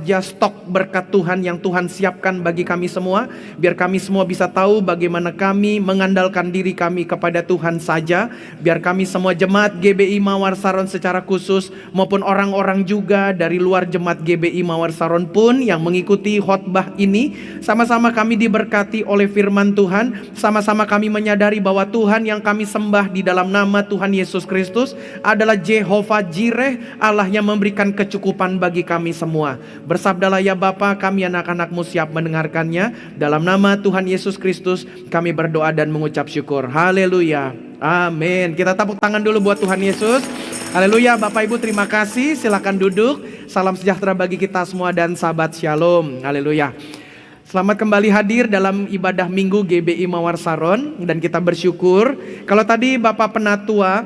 saja stok berkat Tuhan yang Tuhan siapkan bagi kami semua. Biar kami semua bisa tahu bagaimana kami mengandalkan diri kami kepada Tuhan saja. Biar kami semua jemaat GBI Mawar Saron secara khusus maupun orang-orang juga dari luar jemaat GBI Mawar Saron pun yang mengikuti khotbah ini, sama-sama kami diberkati oleh firman Tuhan. Sama-sama kami menyadari bahwa Tuhan yang kami sembah di dalam nama Tuhan Yesus Kristus adalah Jehovah Jireh, Allah yang memberikan kecukupan bagi kami semua. Bersabdalah ya Bapa, kami anak-anak-Mu siap mendengarkannya. Dalam nama Tuhan Yesus Kristus kami berdoa dan mengucap syukur. Haleluya. Amin. Kita tepuk tangan dulu buat Tuhan Yesus. Haleluya. Bapak Ibu terima kasih. Silakan duduk. Salam sejahtera bagi kita semua dan sahabat shalom. Haleluya. Selamat kembali hadir dalam ibadah minggu GBI Mawar Saron. Dan kita bersyukur. Kalau tadi Bapak Penatua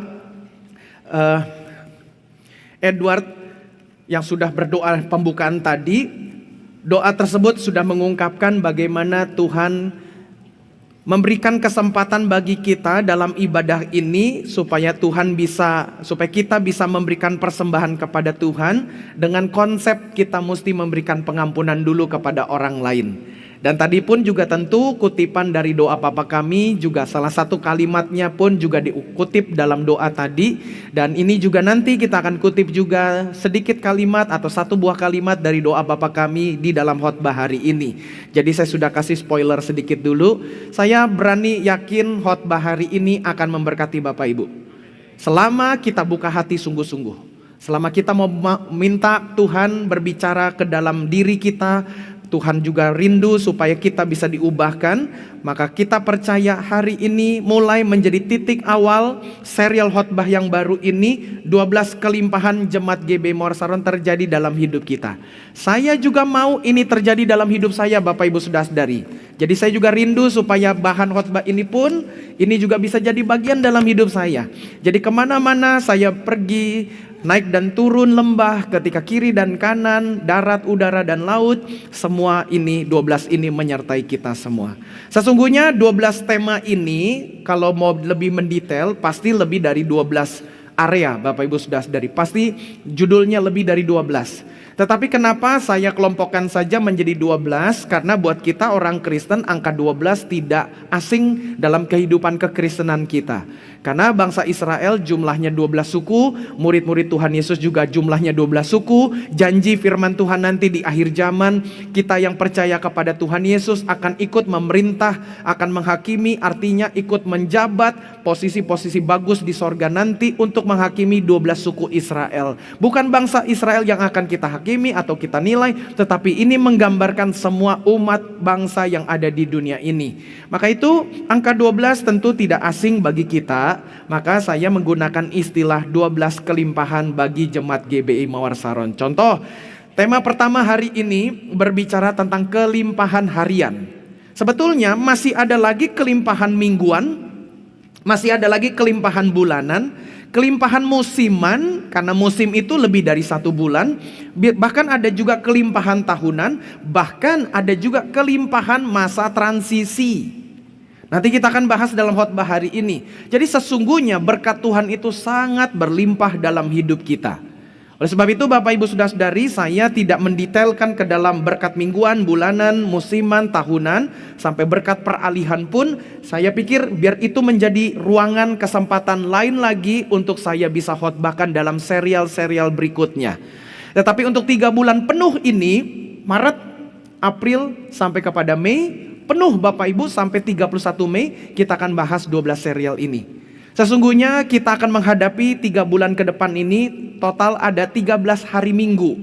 Edward yang sudah berdoa pembukaan tadi, doa tersebut sudah mengungkapkan bagaimana Tuhan memberikan kesempatan bagi kita dalam ibadah ini supaya kita bisa memberikan persembahan kepada Tuhan dengan konsep kita mesti memberikan pengampunan dulu kepada orang lain. Dan tadi pun juga tentu kutipan dari doa Bapa kami juga salah satu kalimatnya pun juga dikutip dalam doa tadi. Dan ini juga nanti kita akan kutip juga sedikit kalimat atau satu buah kalimat dari doa Bapa kami di dalam khotbah hari ini. Jadi saya sudah kasih spoiler sedikit dulu. Saya berani yakin khotbah hari ini akan memberkati Bapak Ibu. Selama kita buka hati sungguh-sungguh. Selama kita mau minta Tuhan berbicara ke dalam diri kita, Tuhan juga rindu supaya kita bisa diubahkan. Maka kita percaya hari ini mulai menjadi titik awal serial khotbah yang baru ini. 12 kelimpahan jemaat GBI Mawar Saron terjadi dalam hidup kita. Saya juga mau ini terjadi dalam hidup saya Bapak Ibu Saudara-saudari. Jadi saya juga rindu supaya bahan khotbah ini pun ini juga bisa jadi bagian dalam hidup saya. Jadi kemana-mana saya pergi, naik dan turun lembah, ketika kiri dan kanan, darat, udara dan laut, semua ini 12 ini menyertai kita semua. Sesungguhnya 12 tema ini kalau mau lebih mendetail pasti lebih dari 12 area Bapak Ibu Saudara-saudari. Pasti judulnya lebih dari 12. Tetapi kenapa saya kelompokkan saja menjadi 12? Karena buat kita orang Kristen angka 12 tidak asing dalam kehidupan kekristenan kita. Karena bangsa Israel jumlahnya 12 suku, murid-murid Tuhan Yesus juga jumlahnya 12 suku. Janji firman Tuhan nanti di akhir zaman, kita yang percaya kepada Tuhan Yesus akan ikut memerintah, akan menghakimi, artinya ikut menjabat posisi-posisi bagus di sorga nanti untuk menghakimi 12 suku Israel. Bukan bangsa Israel yang akan kita hakimi atau kita nilai, tetapi ini menggambarkan semua umat bangsa yang ada di dunia ini. Maka itu angka 12 tentu tidak asing bagi kita. Maka saya menggunakan istilah 12 kelimpahan bagi jemaat GBI Mawar Saron. Contoh, tema pertama hari ini berbicara tentang kelimpahan harian. Sebetulnya masih ada lagi kelimpahan mingguan, masih ada lagi kelimpahan bulanan, kelimpahan musiman, karena musim itu lebih dari 1 bulan. Bahkan ada juga kelimpahan tahunan, bahkan ada juga kelimpahan masa transisi. Nanti kita akan bahas dalam khotbah hari ini. Jadi sesungguhnya berkat Tuhan itu sangat berlimpah dalam hidup kita. Oleh sebab itu Bapak Ibu Saudara-saudari, saya tidak mendetailkan ke dalam berkat mingguan, bulanan, musiman, tahunan, sampai berkat peralihan pun. Saya pikir biar itu menjadi ruangan kesempatan lain lagi untuk saya bisa khotbahkan dalam serial-serial berikutnya. Tetapi untuk 3 bulan penuh ini, Maret, April sampai kepada Mei, penuh Bapak Ibu sampai 31 Mei kita akan bahas 12 serial ini. Sesungguhnya kita akan menghadapi 3 bulan ke depan ini total ada 13 hari Minggu.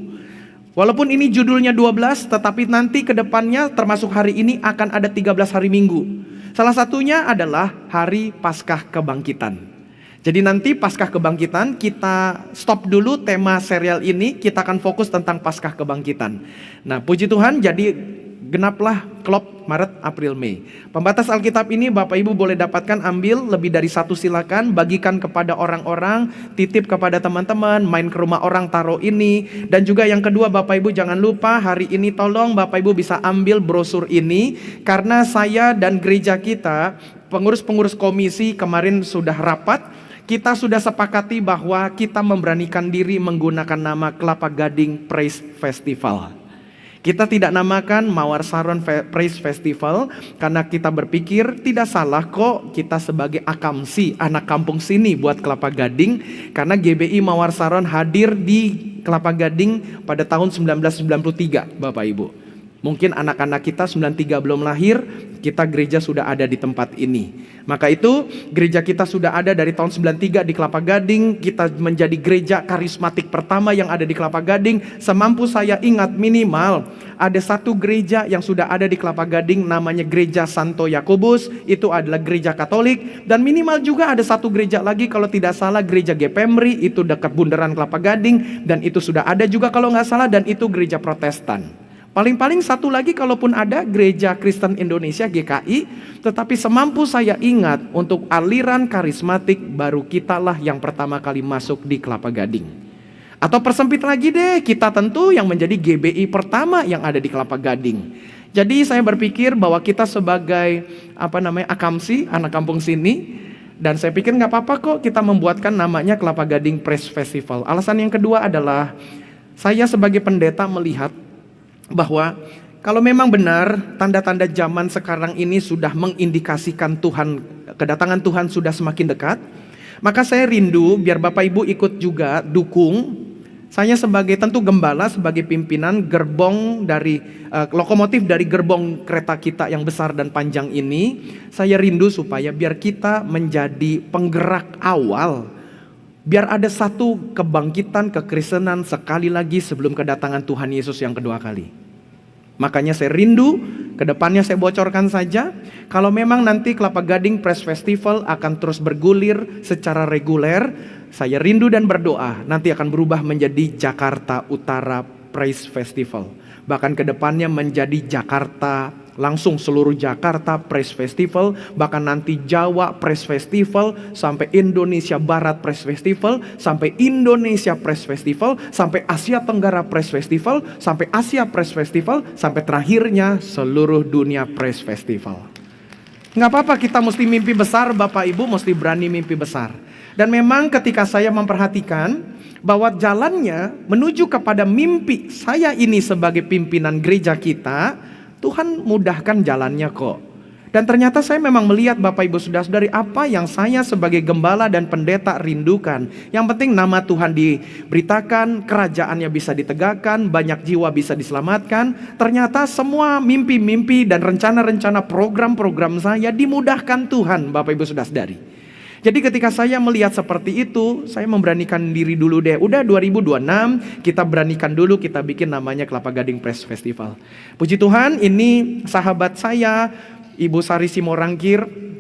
Walaupun ini judulnya 12 tetapi nanti ke depannya termasuk hari ini akan ada 13 hari Minggu. Salah satunya adalah hari Paskah Kebangkitan. Jadi nanti Paskah Kebangkitan kita stop dulu tema serial ini, kita akan fokus tentang Paskah Kebangkitan. Nah puji Tuhan jadi genaplah klop Maret, April, Mei. Pembatas Alkitab ini Bapak Ibu boleh dapatkan, ambil lebih dari 1 silakan, bagikan kepada orang-orang, titip kepada teman-teman, main ke rumah orang taruh ini. Dan juga yang kedua Bapak Ibu jangan lupa hari ini tolong Bapak Ibu bisa ambil brosur ini. Karena saya dan gereja kita, pengurus-pengurus komisi kemarin sudah rapat. Kita sudah sepakati bahwa kita memberanikan diri menggunakan nama Kelapa Gading Praise Festival. Kita tidak namakan Mawar Saron Praise Festival karena kita berpikir tidak salah kok kita sebagai akamsi, anak kampung sini buat Kelapa Gading. Karena GBI Mawar Saron hadir di Kelapa Gading pada tahun 1993, Bapak Ibu. Mungkin anak-anak kita 93 belum lahir, kita gereja sudah ada di tempat ini. Maka itu gereja kita sudah ada dari tahun 93 di Kelapa Gading. Kita menjadi gereja karismatik pertama yang ada di Kelapa Gading. Semampu saya ingat minimal ada satu gereja yang sudah ada di Kelapa Gading namanya Gereja Santo Yakobus. Itu adalah gereja Katolik. Dan minimal juga ada satu gereja lagi kalau tidak salah gereja Gepemri. Itu dekat bundaran Kelapa Gading. Dan itu sudah ada juga kalau nggak salah, dan itu gereja Protestan. Paling-paling satu lagi kalaupun ada Gereja Kristen Indonesia GKI. Tetapi semampu saya ingat untuk aliran karismatik baru kitalah yang pertama kali masuk di Kelapa Gading. Atau persempit lagi deh, kita tentu yang menjadi GBI pertama yang ada di Kelapa Gading. Jadi saya berpikir bahwa kita sebagai akamsi, anak kampung sini, dan saya pikir nggak apa-apa kok kita membuatkan namanya Kelapa Gading Praise Festival. Alasan yang kedua adalah saya sebagai pendeta melihat bahwa kalau memang benar tanda-tanda zaman sekarang ini sudah mengindikasikan kedatangan Tuhan sudah semakin dekat, maka saya rindu biar Bapak Ibu ikut juga dukung. Saya sebagai tentu gembala, sebagai pimpinan gerbong dari lokomotif dari gerbong kereta kita yang besar dan panjang ini, saya rindu supaya biar kita menjadi penggerak awal. Biar ada satu kebangkitan kekristenan sekali lagi sebelum kedatangan Tuhan Yesus yang kedua kali. Makanya saya rindu, kedepannya saya bocorkan saja, kalau memang nanti Kelapa Gading Praise Festival akan terus bergulir secara reguler, saya rindu dan berdoa nanti akan berubah menjadi Jakarta Utara Praise Festival. Bahkan kedepannya menjadi Jakarta, langsung seluruh Jakarta Praise Festival, bahkan nanti Jawa Praise Festival, sampai Indonesia Barat Praise Festival, sampai Indonesia Praise Festival, sampai Asia Tenggara Praise Festival, sampai Asia Praise Festival, sampai terakhirnya seluruh dunia Praise Festival. Nggak apa-apa, kita mesti mimpi besar, Bapak Ibu mesti berani mimpi besar. Dan memang ketika saya memperhatikan bahwa jalannya menuju kepada mimpi saya ini sebagai pimpinan gereja kita, Tuhan mudahkan jalannya kok. Dan ternyata saya memang melihat Bapak Ibu Saudara-saudari apa yang saya sebagai gembala dan pendeta rindukan. Yang penting nama Tuhan diberitakan, kerajaannya bisa ditegakkan, banyak jiwa bisa diselamatkan. Ternyata semua mimpi-mimpi dan rencana-rencana program-program saya dimudahkan Tuhan, Bapak Ibu Saudara-saudari. Jadi ketika saya melihat seperti itu, saya memberanikan diri dulu deh. Udah 2026, kita beranikan dulu, kita bikin namanya Kelapa Gading Praise Festival. Puji Tuhan, ini sahabat saya, Ibu Sari Simorangkir,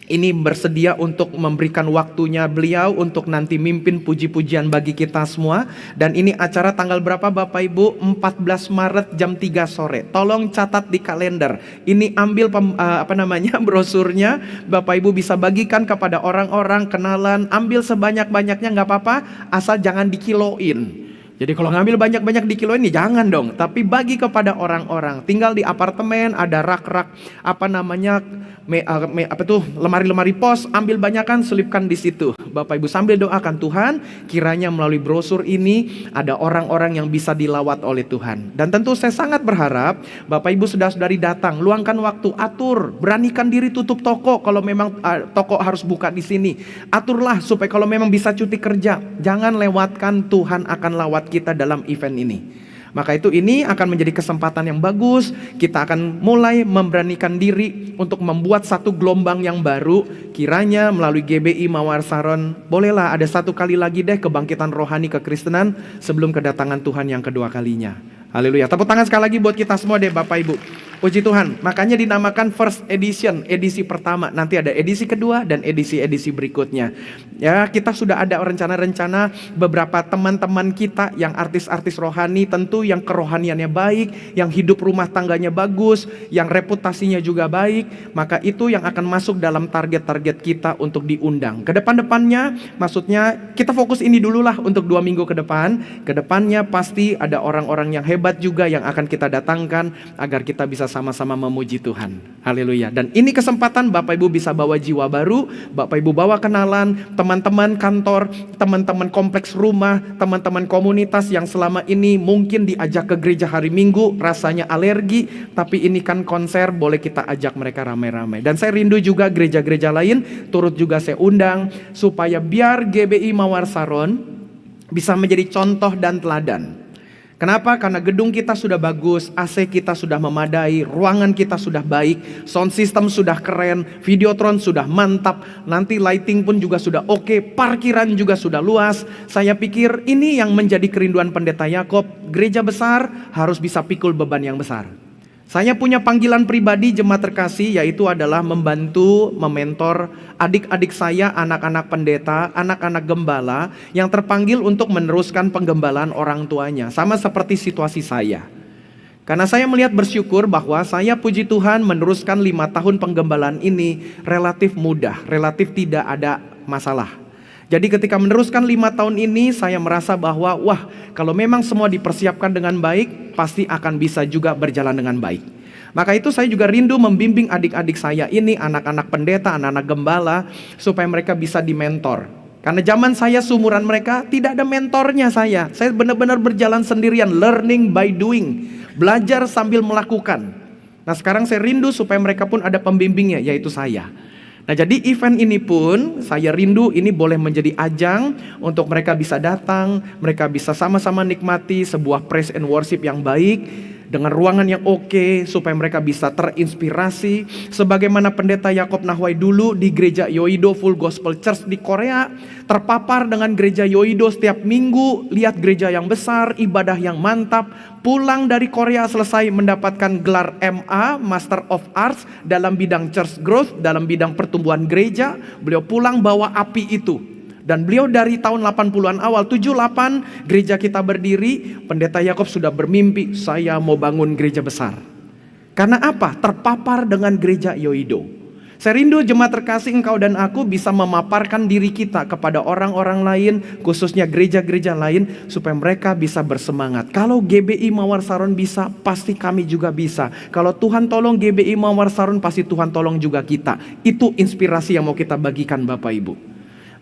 ini bersedia untuk memberikan waktunya beliau untuk nanti mimpin puji-pujian bagi kita semua. Dan ini acara tanggal berapa Bapak Ibu? 14 Maret jam 3 sore. Tolong catat di kalender. Ini ambil brosurnya. Bapak Ibu bisa bagikan kepada orang-orang, kenalan. Ambil sebanyak-banyaknya gak apa-apa, asal jangan dikiloin. Jadi kalau ngambil banyak-banyak di kilo ini jangan dong, tapi bagi kepada orang-orang. Tinggal di apartemen ada rak-rak lemari-lemari pos, ambil banyakan, selipkan di situ. Bapak Ibu sambil doakan Tuhan, kiranya melalui brosur ini ada orang-orang yang bisa dilawat oleh Tuhan. Dan tentu saya sangat berharap Bapak Ibu saudara-saudari datang, luangkan waktu, atur, beranikan diri tutup toko kalau memang toko harus buka di sini. Aturlah supaya kalau memang bisa cuti kerja, jangan lewatkan Tuhan akan lawat kita dalam event ini. Maka itu ini akan menjadi kesempatan yang bagus. Kita akan mulai memberanikan diri untuk membuat satu gelombang yang baru. Kiranya melalui GBI Mawar Saron, bolehlah ada satu kali lagi deh kebangkitan rohani kekristenan sebelum kedatangan Tuhan yang kedua kalinya. Haleluya. Tepuk tangan sekali lagi buat kita semua deh Bapak Ibu. Puji Tuhan. Makanya dinamakan first edition, edisi pertama. Nanti ada edisi kedua dan edisi-edisi berikutnya. Ya, kita sudah ada rencana-rencana beberapa teman-teman kita yang artis-artis rohani, tentu yang kerohaniannya baik, yang hidup rumah tangganya bagus, yang reputasinya juga baik. Maka itu yang akan masuk dalam target-target kita untuk diundang. Ke depan-depannya, maksudnya kita fokus ini dululah untuk 2 minggu ke depan. Ke depannya pasti ada orang-orang yang hebat juga yang akan kita datangkan agar kita bisa sama-sama memuji Tuhan. Haleluya. Dan ini kesempatan Bapak Ibu bisa bawa jiwa baru, Bapak Ibu bawa kenalan, teman-teman kantor, teman-teman kompleks rumah, teman-teman komunitas yang selama ini mungkin diajak ke gereja hari Minggu, rasanya alergi, tapi ini kan konser, boleh kita ajak mereka ramai-ramai. Dan saya rindu juga gereja-gereja lain, turut juga saya undang, supaya biar GBI Mawar Saron bisa menjadi contoh dan teladan. Kenapa? Karena gedung kita sudah bagus, AC kita sudah memadai, ruangan kita sudah baik, sound system sudah keren, videotron sudah mantap, nanti lighting pun juga sudah oke, parkiran juga sudah luas. Saya pikir ini yang menjadi kerinduan Pendeta Yakob. Gereja besar harus bisa pikul beban yang besar. Saya punya panggilan pribadi jemaat terkasih, yaitu adalah membantu, mementor adik-adik saya, anak-anak pendeta, anak-anak gembala yang terpanggil untuk meneruskan penggembalaan orang tuanya. Sama seperti situasi saya. Karena saya melihat bersyukur bahwa saya puji Tuhan meneruskan 5 tahun penggembalaan ini relatif mudah, relatif tidak ada masalah. Jadi ketika meneruskan 5 tahun ini, saya merasa bahwa wah, kalau memang semua dipersiapkan dengan baik, pasti akan bisa juga berjalan dengan baik. Maka itu saya juga rindu membimbing adik-adik saya ini, anak-anak pendeta, anak-anak gembala, supaya mereka bisa dimentor. Karena zaman saya seumuran mereka, tidak ada mentornya saya. Saya benar-benar berjalan sendirian, learning by doing, belajar sambil melakukan. Nah sekarang saya rindu supaya mereka pun ada pembimbingnya, yaitu saya. Nah jadi event ini pun saya rindu ini boleh menjadi ajang untuk mereka bisa datang, mereka bisa sama-sama nikmati sebuah praise and worship yang baik dengan ruangan yang oke, supaya mereka bisa terinspirasi sebagaimana Pendeta Yakob Nahwai dulu di gereja Yoido Full Gospel Church di Korea, terpapar dengan gereja Yoido setiap minggu, lihat gereja yang besar, ibadah yang mantap, pulang dari Korea selesai mendapatkan gelar MA, Master of Arts dalam bidang church growth, dalam bidang pertumbuhan gereja. Beliau pulang bawa api itu. Dan beliau dari tahun 80-an awal, 78 gereja kita berdiri, Pendeta Yakob sudah bermimpi, saya mau bangun gereja besar. Karena apa? Terpapar dengan gereja Yoido. Saya rindu jemaat terkasih, engkau dan aku bisa memaparkan diri kita kepada orang-orang lain, khususnya gereja-gereja lain, supaya mereka bisa bersemangat. Kalau GBI Mawar Saron bisa, pasti kami juga bisa. Kalau Tuhan tolong GBI Mawar Saron, pasti Tuhan tolong juga kita. Itu inspirasi yang mau kita bagikan Bapak Ibu.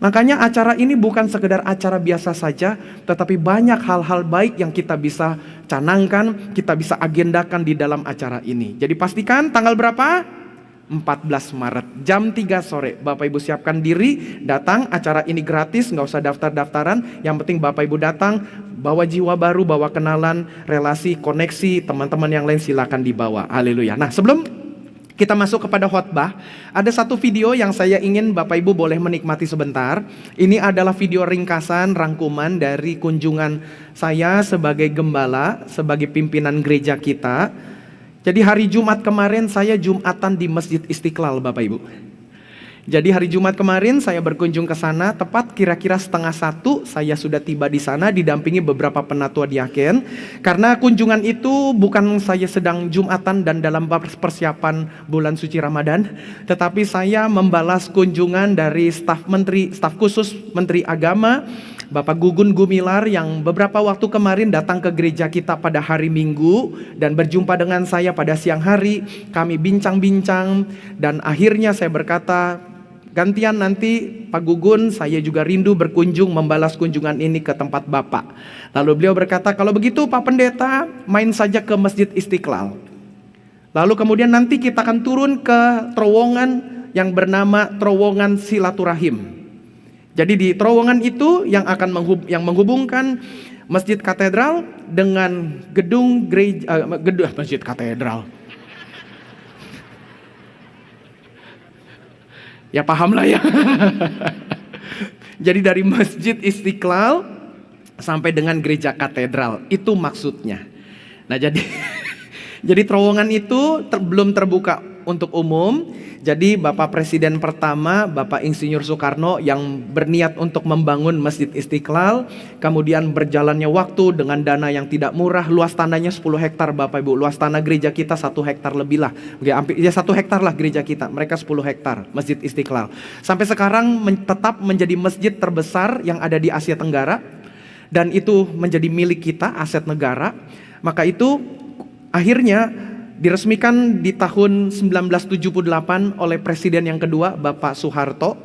Makanya acara ini bukan sekedar acara biasa saja, tetapi banyak hal-hal baik yang kita bisa canangkan, kita bisa agendakan di dalam acara ini. Jadi pastikan tanggal berapa? 14 Maret jam 3 sore. Bapak Ibu siapkan diri, datang. Acara ini gratis, gak usah daftar-daftaran. Yang penting Bapak Ibu datang, bawa jiwa baru, bawa kenalan, relasi, koneksi. Teman-teman yang lain silakan dibawa. Haleluya. Nah sebelum kita masuk kepada khotbah, ada satu video yang saya ingin Bapak Ibu boleh menikmati sebentar. Ini adalah video ringkasan, rangkuman dari kunjungan saya sebagai gembala, sebagai pimpinan gereja kita. Jadi hari Jumat kemarin saya Jumatan di Masjid Istiqlal Bapak Ibu. Jadi hari Jumat kemarin saya berkunjung ke sana, tepat kira-kira 12:30 saya sudah tiba di sana didampingi beberapa penatua diaken. Karena kunjungan itu bukan saya sedang Jumatan dan dalam persiapan bulan suci Ramadan, tetapi saya membalas kunjungan dari staf khusus Menteri Agama, Bapak Gugun Gumilar, yang beberapa waktu kemarin datang ke gereja kita pada hari Minggu dan berjumpa dengan saya pada siang hari. Kami bincang-bincang dan akhirnya saya berkata, gantian nanti Pak Gugun, saya juga rindu berkunjung membalas kunjungan ini ke tempat Bapak. Lalu beliau berkata, kalau begitu Pak Pendeta main saja ke Masjid Istiqlal. Lalu kemudian nanti kita akan turun ke terowongan yang bernama terowongan silaturahim. Jadi di terowongan itu yang akan menghubungkan Masjid Katedral dengan gedung Masjid Katedral. Ya paham lah ya. Jadi dari Masjid Istiqlal sampai dengan gereja katedral, itu maksudnya. Nah jadi terowongan itu belum terbuka untuk umum. Jadi Bapak Presiden pertama, Bapak Insinyur Soekarno yang berniat untuk membangun Masjid Istiqlal, kemudian berjalannya waktu dengan dana yang tidak murah, luas tanahnya 10 hektar Bapak Ibu, luas tanah gereja kita 1 hektar lebih lah, ya 1 hektar lah gereja kita, mereka 10 hektar Masjid Istiqlal. Sampai sekarang tetap menjadi masjid terbesar yang ada di Asia Tenggara, dan itu menjadi milik kita, aset negara. Maka itu akhirnya Diresmikan di tahun 1978 oleh Presiden yang kedua, Bapak Soeharto.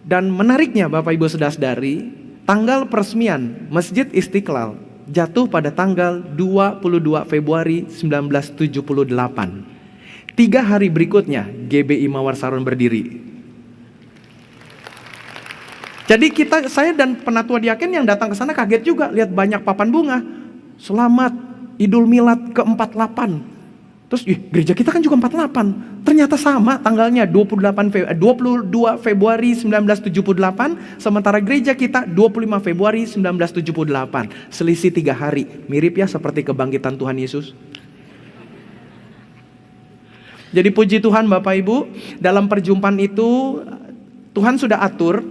Dan menariknya Bapak Ibu Saudara-saudari, tanggal peresmian Masjid Istiqlal jatuh pada tanggal 22 Februari 1978. 3 hari berikutnya GBI Mawar Saron berdiri. Jadi saya dan penatua diaken yang datang ke sana kaget juga lihat banyak papan bunga. Selamat Idul Milad ke-48. Terus gereja kita kan juga 48. Ternyata sama tanggalnya 22 Februari 1978, sementara gereja kita 25 Februari 1978. Selisih 3 hari. Mirip ya seperti kebangkitan Tuhan Yesus. Jadi puji Tuhan Bapak Ibu, dalam perjumpaan itu Tuhan sudah atur.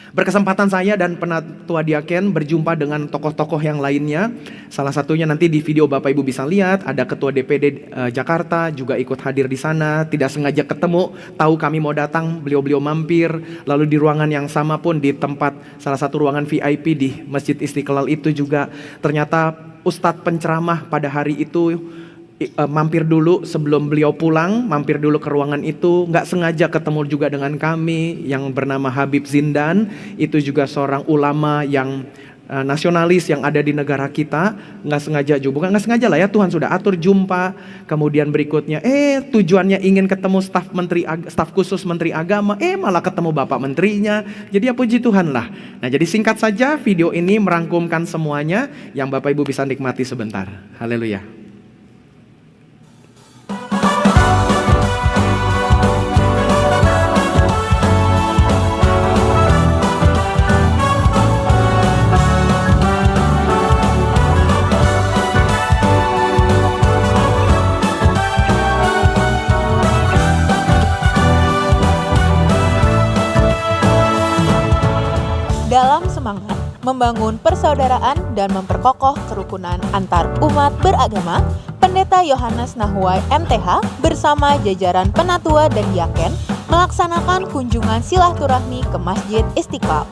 Berkesempatan saya dan penatua diaken berjumpa dengan tokoh-tokoh yang lainnya. Salah satunya nanti di video Bapak Ibu bisa lihat, ada Ketua DPD Jakarta juga ikut hadir di sana. Tidak sengaja ketemu, tahu kami mau datang, beliau-beliau mampir. Lalu di ruangan yang sama pun di tempat salah satu ruangan VIP di Masjid Istiqlal itu juga ternyata Ustadz penceramah pada hari itu mampir dulu sebelum beliau pulang, mampir dulu ke ruangan itu. Nggak sengaja ketemu juga dengan kami yang bernama Habib Zindan. Itu juga seorang ulama yang nasionalis yang ada di negara kita. Nggak sengaja juga, bukan nggak sengaja lah ya, Tuhan sudah atur jumpa. Kemudian berikutnya tujuannya ingin ketemu staf khusus Menteri Agama, malah ketemu Bapak Menterinya. Jadi ya puji Tuhan lah. Nah jadi singkat saja video ini merangkumkan semuanya yang Bapak Ibu bisa nikmati sebentar. Haleluya. Dalam semangat membangun persaudaraan dan memperkokoh kerukunan antar umat beragama, Pendeta Yohanes Nahuai MTH bersama jajaran penatua dan diaken melaksanakan kunjungan silaturahmi ke Masjid Istiqlal.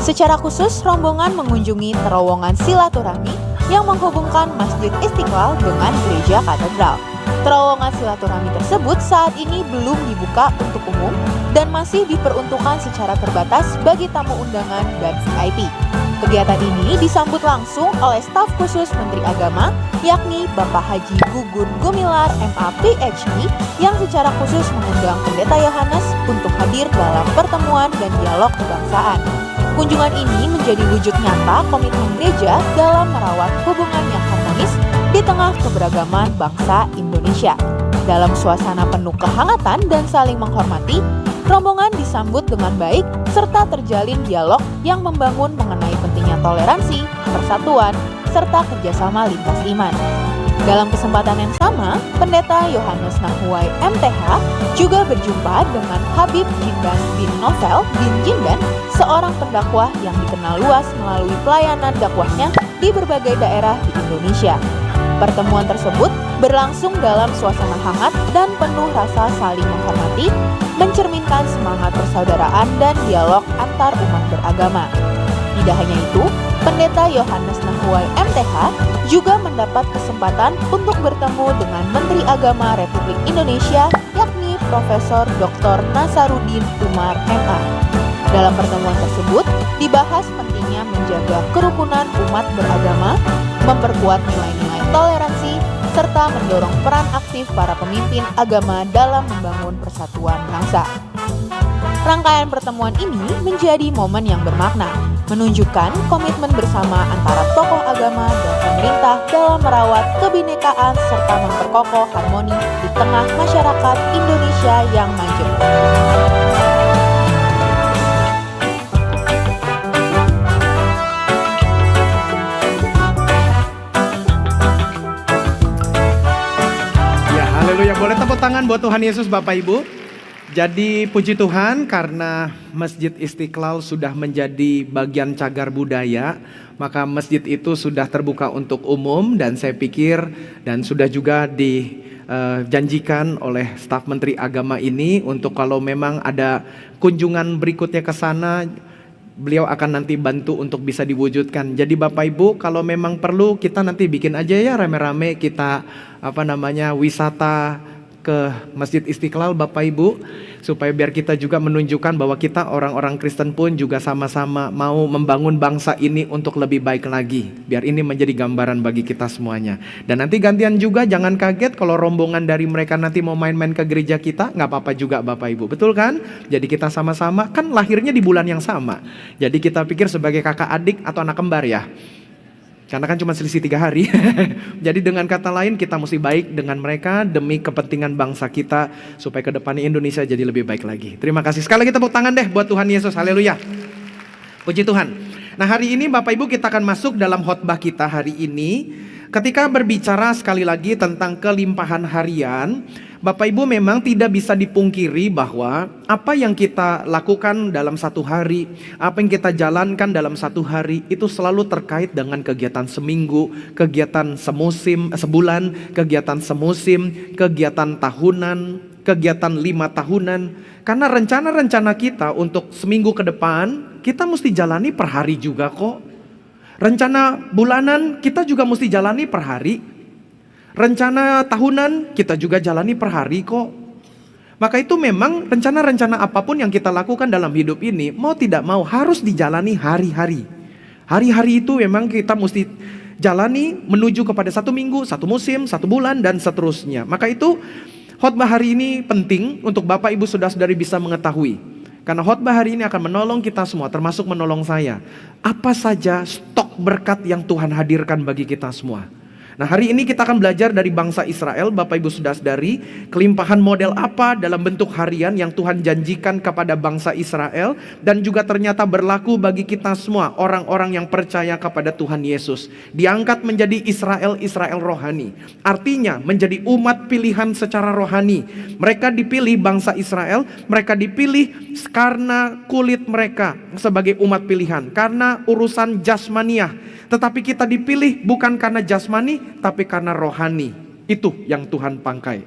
Secara khusus, rombongan mengunjungi terowongan silaturahmi yang menghubungkan Masjid Istiqlal dengan Gereja Katedral. Terowongan silaturahmi tersebut saat ini belum dibuka untuk umum dan masih diperuntukkan secara terbatas bagi tamu undangan dan VIP. Kegiatan ini disambut langsung oleh staf khusus Menteri Agama, yakni Bapak Haji Gugun Gumilar MA PhD, yang secara khusus mengundang Pendeta Yohanes untuk hadir dalam pertemuan dan dialog kebangsaan. Kunjungan ini menjadi wujud nyata komitmen gereja dalam merawat hubungan yang harmonis di tengah keberagaman bangsa Indonesia. Dalam suasana penuh kehangatan dan saling menghormati, rombongan disambut dengan baik serta terjalin dialog yang membangun mengenai pentingnya toleransi, persatuan, serta kerjasama lintas iman. Dalam kesempatan yang sama, Pendeta Yohanes Nahuai MTH juga berjumpa dengan Habib Jindan bin Novel bin Jindan, seorang pendakwah yang dikenal luas melalui pelayanan dakwahnya di berbagai daerah di Indonesia. Pertemuan tersebut berlangsung dalam suasana hangat dan penuh rasa saling menghormati, mencerminkan semangat persaudaraan dan dialog antar umat beragama. Tidak hanya itu, Pendeta Yohanes Nahuai MTH juga mendapat kesempatan untuk bertemu dengan Menteri Agama Republik Indonesia, yakni Profesor Dr. Nasaruddin Umar MA. Dalam pertemuan tersebut, dibahas pentingnya menjaga kerukunan umat beragama, memperkuat nilai-nilai toleransi, serta mendorong peran aktif para pemimpin agama dalam membangun persatuan bangsa. Rangkaian pertemuan ini menjadi momen yang bermakna, menunjukkan komitmen bersama antara tokoh agama dan pemerintah dalam merawat kebinekaan serta memperkokoh harmoni di tengah masyarakat Indonesia yang majemuk. Ya, haleluya. Boleh tepuk tangan buat Tuhan Yesus Bapak Ibu. Jadi puji Tuhan karena Masjid Istiqlal sudah menjadi bagian cagar budaya, maka masjid itu sudah terbuka untuk umum dan saya pikir dan sudah juga dijanjikan oleh staf Menteri Agama ini untuk kalau memang ada kunjungan berikutnya ke sana, beliau akan nanti bantu untuk bisa diwujudkan. Jadi Bapak Ibu, kalau memang perlu kita nanti bikin aja ya rame-rame kita wisata ke Masjid Istiqlal Bapak Ibu, supaya biar kita juga menunjukkan bahwa kita orang-orang Kristen pun juga sama-sama mau membangun bangsa ini untuk lebih baik lagi. Biar ini menjadi gambaran bagi kita semuanya. Dan nanti gantian juga, jangan kaget kalau rombongan dari mereka nanti mau main-main ke gereja kita, nggak apa-apa juga Bapak Ibu, betul kan? Jadi kita sama-sama, kan lahirnya di bulan yang sama. Jadi kita pikir sebagai kakak adik atau anak kembar ya. Karena kan cuma selisih 3 hari. Jadi dengan kata lain kita mesti baik dengan mereka demi kepentingan bangsa kita, supaya ke depannya Indonesia jadi lebih baik lagi. Terima kasih. Sekali lagi tepuk tangan deh buat Tuhan Yesus. Haleluya. Puji Tuhan. Nah, hari ini Bapak Ibu kita akan masuk dalam khotbah kita hari ini. Ketika berbicara sekali lagi tentang kelimpahan harian, Bapak Ibu memang tidak bisa dipungkiri bahwa apa yang kita lakukan dalam satu hari, apa yang kita jalankan dalam satu hari itu selalu terkait dengan kegiatan seminggu, kegiatan sebulan, kegiatan semusim, kegiatan tahunan, kegiatan 5 tahunan. Karena rencana-rencana kita untuk seminggu ke depan, kita mesti jalani per hari juga kok. Rencana bulanan kita juga mesti jalani per hari. Rencana tahunan kita juga jalani per hari kok. Maka itu memang rencana-rencana apapun yang kita lakukan dalam hidup ini, mau tidak mau harus dijalani hari-hari. Hari-hari itu memang kita mesti jalani menuju kepada 1 minggu, 1 musim, 1 bulan, dan seterusnya. Maka itu khotbah hari ini penting untuk Bapak Ibu Saudara-saudari bisa mengetahui. Karena khotbah hari ini akan menolong kita semua, termasuk menolong saya. Apa saja stok berkat yang Tuhan hadirkan bagi kita semua. Nah, hari ini kita akan belajar dari bangsa Israel, Bapak Ibu Saudara-saudari, kelimpahan model apa dalam bentuk harian yang Tuhan janjikan kepada bangsa Israel, dan juga ternyata berlaku bagi kita semua, orang-orang yang percaya kepada Tuhan Yesus. Diangkat menjadi Israel rohani. Artinya menjadi umat pilihan secara rohani. Mereka dipilih bangsa Israel, mereka dipilih karena kulit mereka sebagai umat pilihan, karena urusan jasmaniah. Tetapi kita dipilih bukan karena jasmani, tapi karena rohani. Itu yang Tuhan pakai.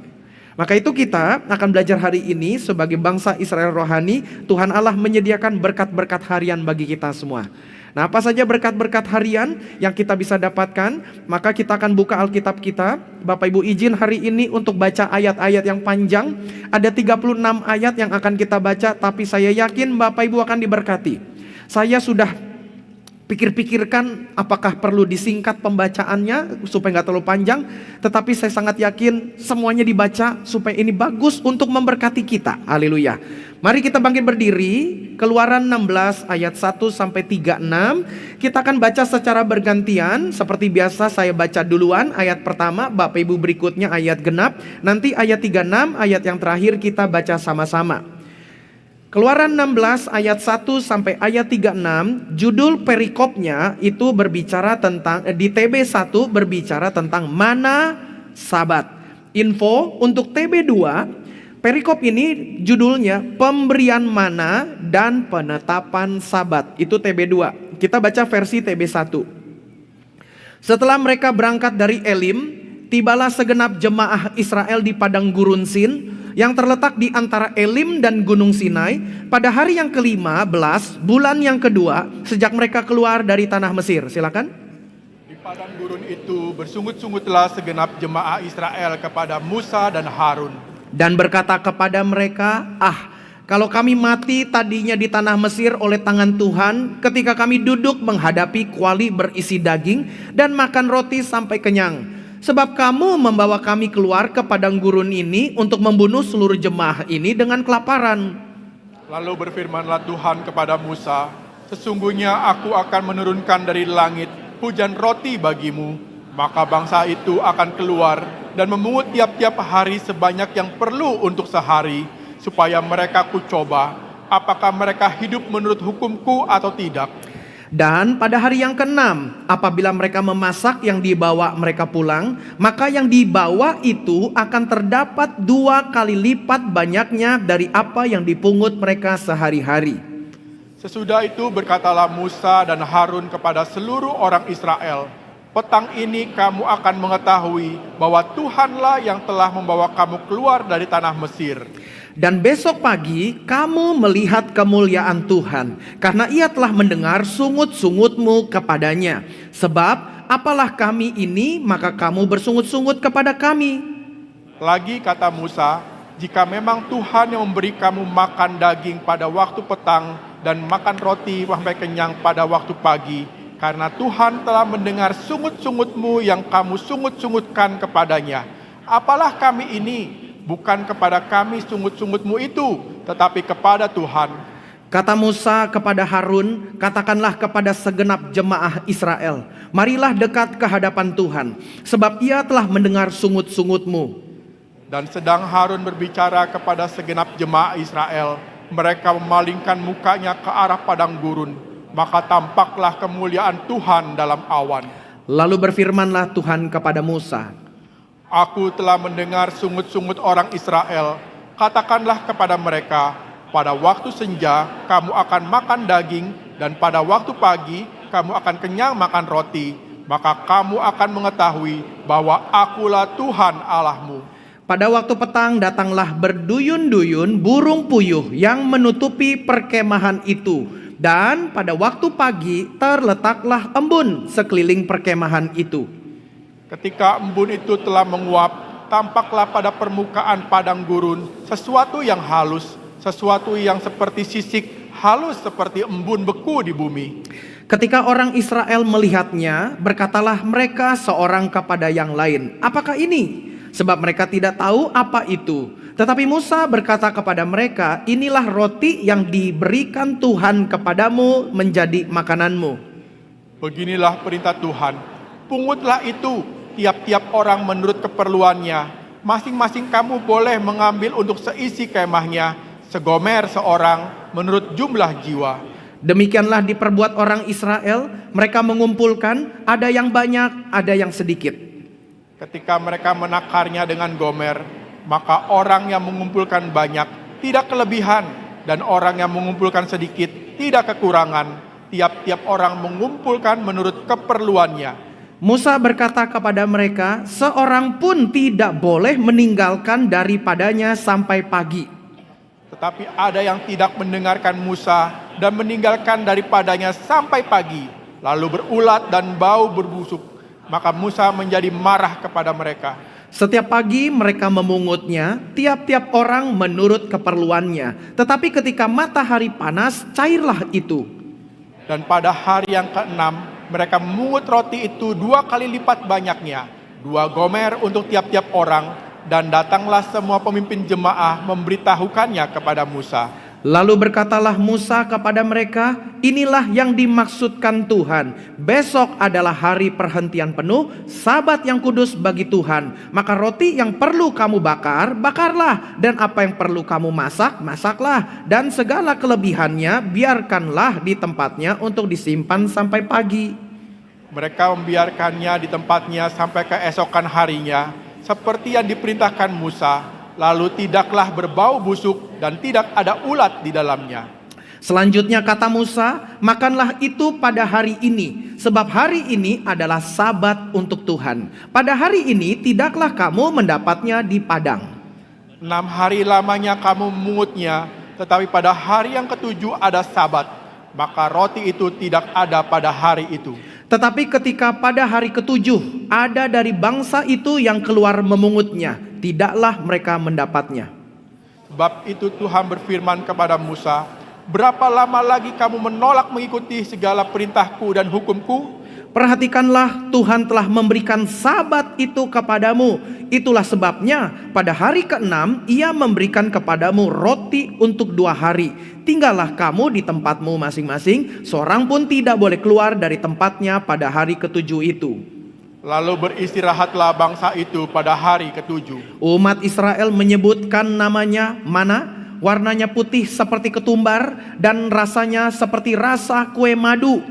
Maka itu kita akan belajar hari ini sebagai bangsa Israel rohani. Tuhan Allah menyediakan berkat-berkat harian bagi kita semua. Nah, apa saja berkat-berkat harian yang kita bisa dapatkan? Maka kita akan buka Alkitab kita. Bapak Ibu izin hari ini untuk baca ayat-ayat yang panjang. Ada 36 ayat yang akan kita baca, tapi saya yakin Bapak Ibu akan diberkati. Saya sudah pikir-pikirkan apakah perlu disingkat pembacaannya supaya nggak terlalu panjang. Tetapi saya sangat yakin semuanya dibaca supaya ini bagus untuk memberkati kita. Haleluya. Mari kita bangkit berdiri. Keluaran 16 ayat 1 sampai 36. Kita akan baca secara bergantian. Seperti biasa saya baca duluan ayat pertama, Bapak Ibu berikutnya ayat genap. Nanti ayat 36, ayat yang terakhir kita baca sama-sama. Keluaran 16 ayat 1 sampai ayat 36, judul perikopnya itu berbicara tentang, di TB1 berbicara tentang mana Sabat. Info untuk TB2, perikop ini judulnya pemberian mana dan penetapan Sabat. Itu TB2. Kita baca versi TB1. Setelah mereka berangkat dari Elim, tibalah segenap jemaah Israel di padang gurun Sin yang terletak di antara Elim dan Gunung Sinai pada hari yang ke-15 bulan yang kedua sejak mereka keluar dari tanah Mesir. Silakan. Di padang gurun itu bersungut-sungutlah segenap jemaah Israel kepada Musa dan Harun. Dan berkata kepada mereka, kalau kami mati tadinya di tanah Mesir oleh tangan Tuhan, ketika kami duduk menghadapi kuali berisi daging dan makan roti sampai kenyang. Sebab kamu membawa kami keluar ke padang gurun ini untuk membunuh seluruh jemaah ini dengan kelaparan. Lalu berfirmanlah Tuhan kepada Musa, sesungguhnya aku akan menurunkan dari langit hujan roti bagimu. Maka bangsa itu akan keluar dan memungut tiap-tiap hari sebanyak yang perlu untuk sehari, supaya mereka kucoba apakah mereka hidup menurut hukumku atau tidak. Dan pada hari yang ke-6, apabila mereka memasak yang dibawa mereka pulang, maka yang dibawa itu akan terdapat 2 kali lipat banyaknya dari apa yang dipungut mereka sehari-hari. Sesudah itu berkatalah Musa dan Harun kepada seluruh orang Israel, petang ini kamu akan mengetahui bahwa Tuhanlah yang telah membawa kamu keluar dari tanah Mesir. Dan besok pagi kamu melihat kemuliaan Tuhan, karena ia telah mendengar sungut-sungutmu kepadanya. Sebab apalah kami ini, maka kamu bersungut-sungut kepada kami. Lagi kata Musa, jika memang Tuhan yang memberi kamu makan daging pada waktu petang dan makan roti sampai kenyang pada waktu pagi, karena Tuhan telah mendengar sungut-sungutmu yang kamu sungut-sungutkan kepadanya. Apalah kami ini, bukan kepada kami sungut-sungutmu itu, tetapi kepada Tuhan. Kata Musa kepada Harun, katakanlah kepada segenap jemaah Israel, marilah dekat ke hadapan Tuhan, sebab ia telah mendengar sungut-sungutmu. Dan sedang Harun berbicara kepada segenap jemaah Israel, mereka memalingkan mukanya ke arah padang gurun, maka tampaklah kemuliaan Tuhan dalam awan. Lalu berfirmanlah Tuhan kepada Musa, Aku telah mendengar sungut-sungut orang Israel. Katakanlah kepada mereka, pada waktu senja kamu akan makan daging, dan pada waktu pagi kamu akan kenyang makan roti. Maka kamu akan mengetahui bahwa akulah Tuhan Allahmu. pada waktu petang datanglah berduyun-duyun burung puyuh yang menutupi perkemahan itu. Dan pada waktu pagi terletaklah embun sekeliling perkemahan itu. Ketika embun itu telah menguap, tampaklah pada permukaan padang gurun sesuatu yang halus, sesuatu yang seperti sisik, halus seperti embun beku di bumi. Ketika orang Israel melihatnya, berkatalah mereka seorang kepada yang lain, apakah ini? Sebab mereka tidak tahu apa itu. Tetapi Musa berkata kepada mereka, inilah roti yang diberikan Tuhan kepadamu menjadi makananmu. Beginilah perintah Tuhan, pungutlah itu tiap-tiap orang menurut keperluannya. Masing-masing kamu boleh mengambil untuk seisi kemahnya, segomer seorang menurut jumlah jiwa. Demikianlah diperbuat orang Israel, mereka mengumpulkan, ada yang banyak, ada yang sedikit. Ketika mereka menakarnya dengan gomer, maka orang yang mengumpulkan banyak tidak kelebihan, dan orang yang mengumpulkan sedikit tidak kekurangan. Tiap-tiap orang mengumpulkan menurut keperluannya. Musa berkata kepada mereka, seorang pun tidak boleh meninggalkan daripadanya sampai pagi. Tetapi ada yang tidak mendengarkan Musa dan meninggalkan daripadanya sampai pagi, lalu berulat dan bau berbusuk. Maka Musa menjadi marah kepada mereka. Setiap pagi mereka memungutnya, tiap-tiap orang menurut keperluannya. Tetapi ketika matahari panas, cairlah itu. Dan pada hari yang keenam, mereka memungut roti itu 2 kali lipat banyaknya, 2 gomer untuk tiap-tiap orang. Dan datanglah semua pemimpin jemaah memberitahukannya kepada Musa. Lalu berkatalah Musa kepada mereka, inilah yang dimaksudkan Tuhan. Besok adalah hari perhentian penuh, Sabat yang kudus bagi Tuhan. Maka roti yang perlu kamu bakar, bakarlah. Dan apa yang perlu kamu masak, masaklah. Dan segala kelebihannya biarkanlah di tempatnya untuk disimpan sampai pagi. Mereka membiarkannya di tempatnya sampai keesokan harinya, seperti yang diperintahkan Musa. Lalu tidaklah berbau busuk dan tidak ada ulat di dalamnya. Selanjutnya kata Musa, makanlah itu pada hari ini, sebab hari ini adalah Sabat untuk Tuhan. Pada hari ini tidaklah kamu mendapatnya di padang. 6 hari lamanya kamu memungutnya, tetapi pada hari yang ke-7 ada Sabat, maka roti itu tidak ada pada hari itu. Tetapi ketika pada hari ke-7 ada dari bangsa itu yang keluar memungutnya, tidaklah mereka mendapatnya. Sebab itu Tuhan berfirman kepada Musa, berapa lama lagi kamu menolak mengikuti segala perintahku dan hukumku? Perhatikanlah, Tuhan telah memberikan Sabat itu kepadamu. Itulah sebabnya pada hari ke-6 ia memberikan kepadamu roti untuk 2 hari. Tinggallah kamu di tempatmu masing-masing, seorang pun tidak boleh keluar dari tempatnya pada hari ke-7 itu. Lalu beristirahatlah bangsa itu pada hari ke-7. Umat Israel menyebutkan namanya mana, warnanya putih seperti ketumbar dan rasanya seperti rasa kue madu.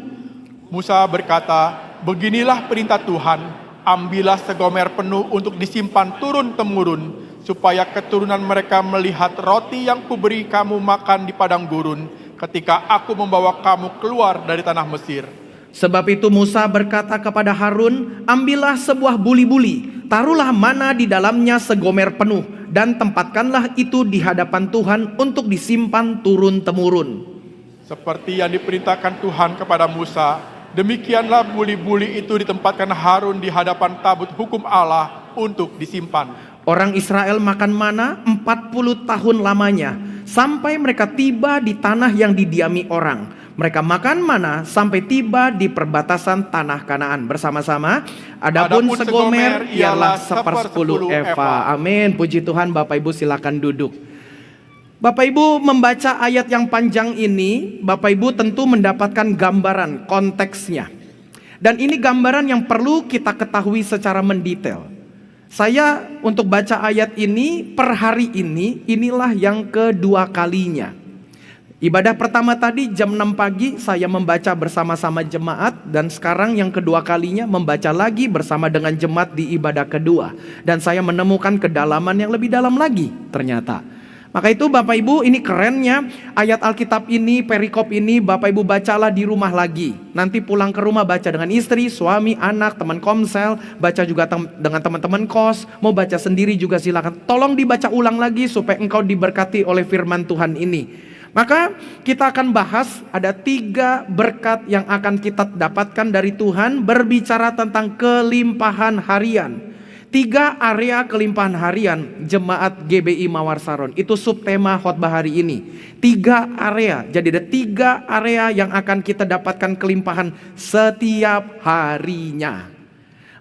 Musa berkata, beginilah perintah Tuhan, ambillah segomer penuh untuk disimpan turun-temurun, supaya keturunan mereka melihat roti yang kuberi kamu makan di padang gurun, ketika aku membawa kamu keluar dari tanah Mesir. Sebab itu Musa berkata kepada Harun, ambillah sebuah buli-buli, taruhlah mana di dalamnya segomer penuh, dan tempatkanlah itu di hadapan Tuhan untuk disimpan turun-temurun. Seperti yang diperintahkan Tuhan kepada Musa, demikianlah buli-buli itu ditempatkan Harun di hadapan tabut hukum Allah untuk disimpan. Orang Israel makan mana 40 tahun lamanya, sampai mereka tiba di tanah yang didiami orang. Mereka makan mana sampai tiba di perbatasan tanah Kanaan bersama-sama. Adapun segomer ialah 1/10 eva. Amin. Puji Tuhan. Bapak Ibu silakan duduk. Bapak Ibu membaca ayat yang panjang ini, Bapak Ibu tentu mendapatkan gambaran konteksnya. Dan ini gambaran yang perlu kita ketahui secara mendetail. Saya untuk baca ayat ini per hari ini, inilah yang kedua kalinya. Ibadah pertama tadi jam 6 pagi saya membaca bersama-sama jemaat, dan sekarang yang kedua kalinya membaca lagi bersama dengan jemaat di ibadah kedua. Dan saya menemukan kedalaman yang lebih dalam lagi ternyata. Maka itu Bapak Ibu, ini kerennya ayat Alkitab ini, perikop ini Bapak Ibu bacalah di rumah lagi. Nanti pulang ke rumah baca dengan istri, suami, anak, teman komsel, baca juga dengan teman-teman kos. Mau baca sendiri juga silakan. Tolong dibaca ulang lagi supaya engkau diberkati oleh firman Tuhan ini. Maka kita akan bahas ada 3 berkat yang akan kita dapatkan dari Tuhan, berbicara tentang kelimpahan harian. 3 area kelimpahan harian jemaat GBI Mawar Saron. Itu subtema khotbah hari ini. 3 area. Jadi ada 3 area yang akan kita dapatkan kelimpahan setiap harinya.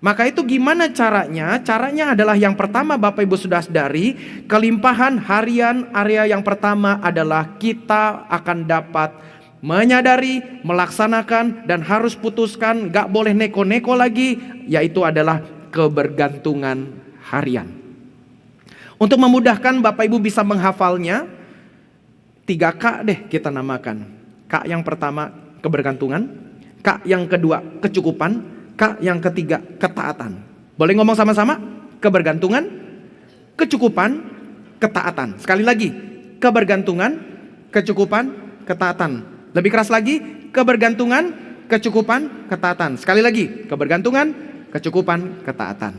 Maka itu gimana caranya? Caranya adalah yang pertama Bapak Ibu sudah sadari, kelimpahan harian area yang pertama adalah kita akan dapat menyadari, melaksanakan, dan harus putuskan, gak boleh neko-neko lagi, yaitu adalah kebergantungan harian. Untuk memudahkan Bapak Ibu bisa menghafalnya, 3K deh kita namakan. K yang pertama kebergantungan, K yang kedua kecukupan, K yang ketiga ketaatan. Boleh ngomong sama-sama? Kebergantungan, kecukupan, ketaatan. Sekali lagi, kebergantungan, kecukupan, ketaatan. Lebih keras lagi, kebergantungan, kecukupan, ketaatan. Sekali lagi, kebergantungan, kecukupan, ketaatan.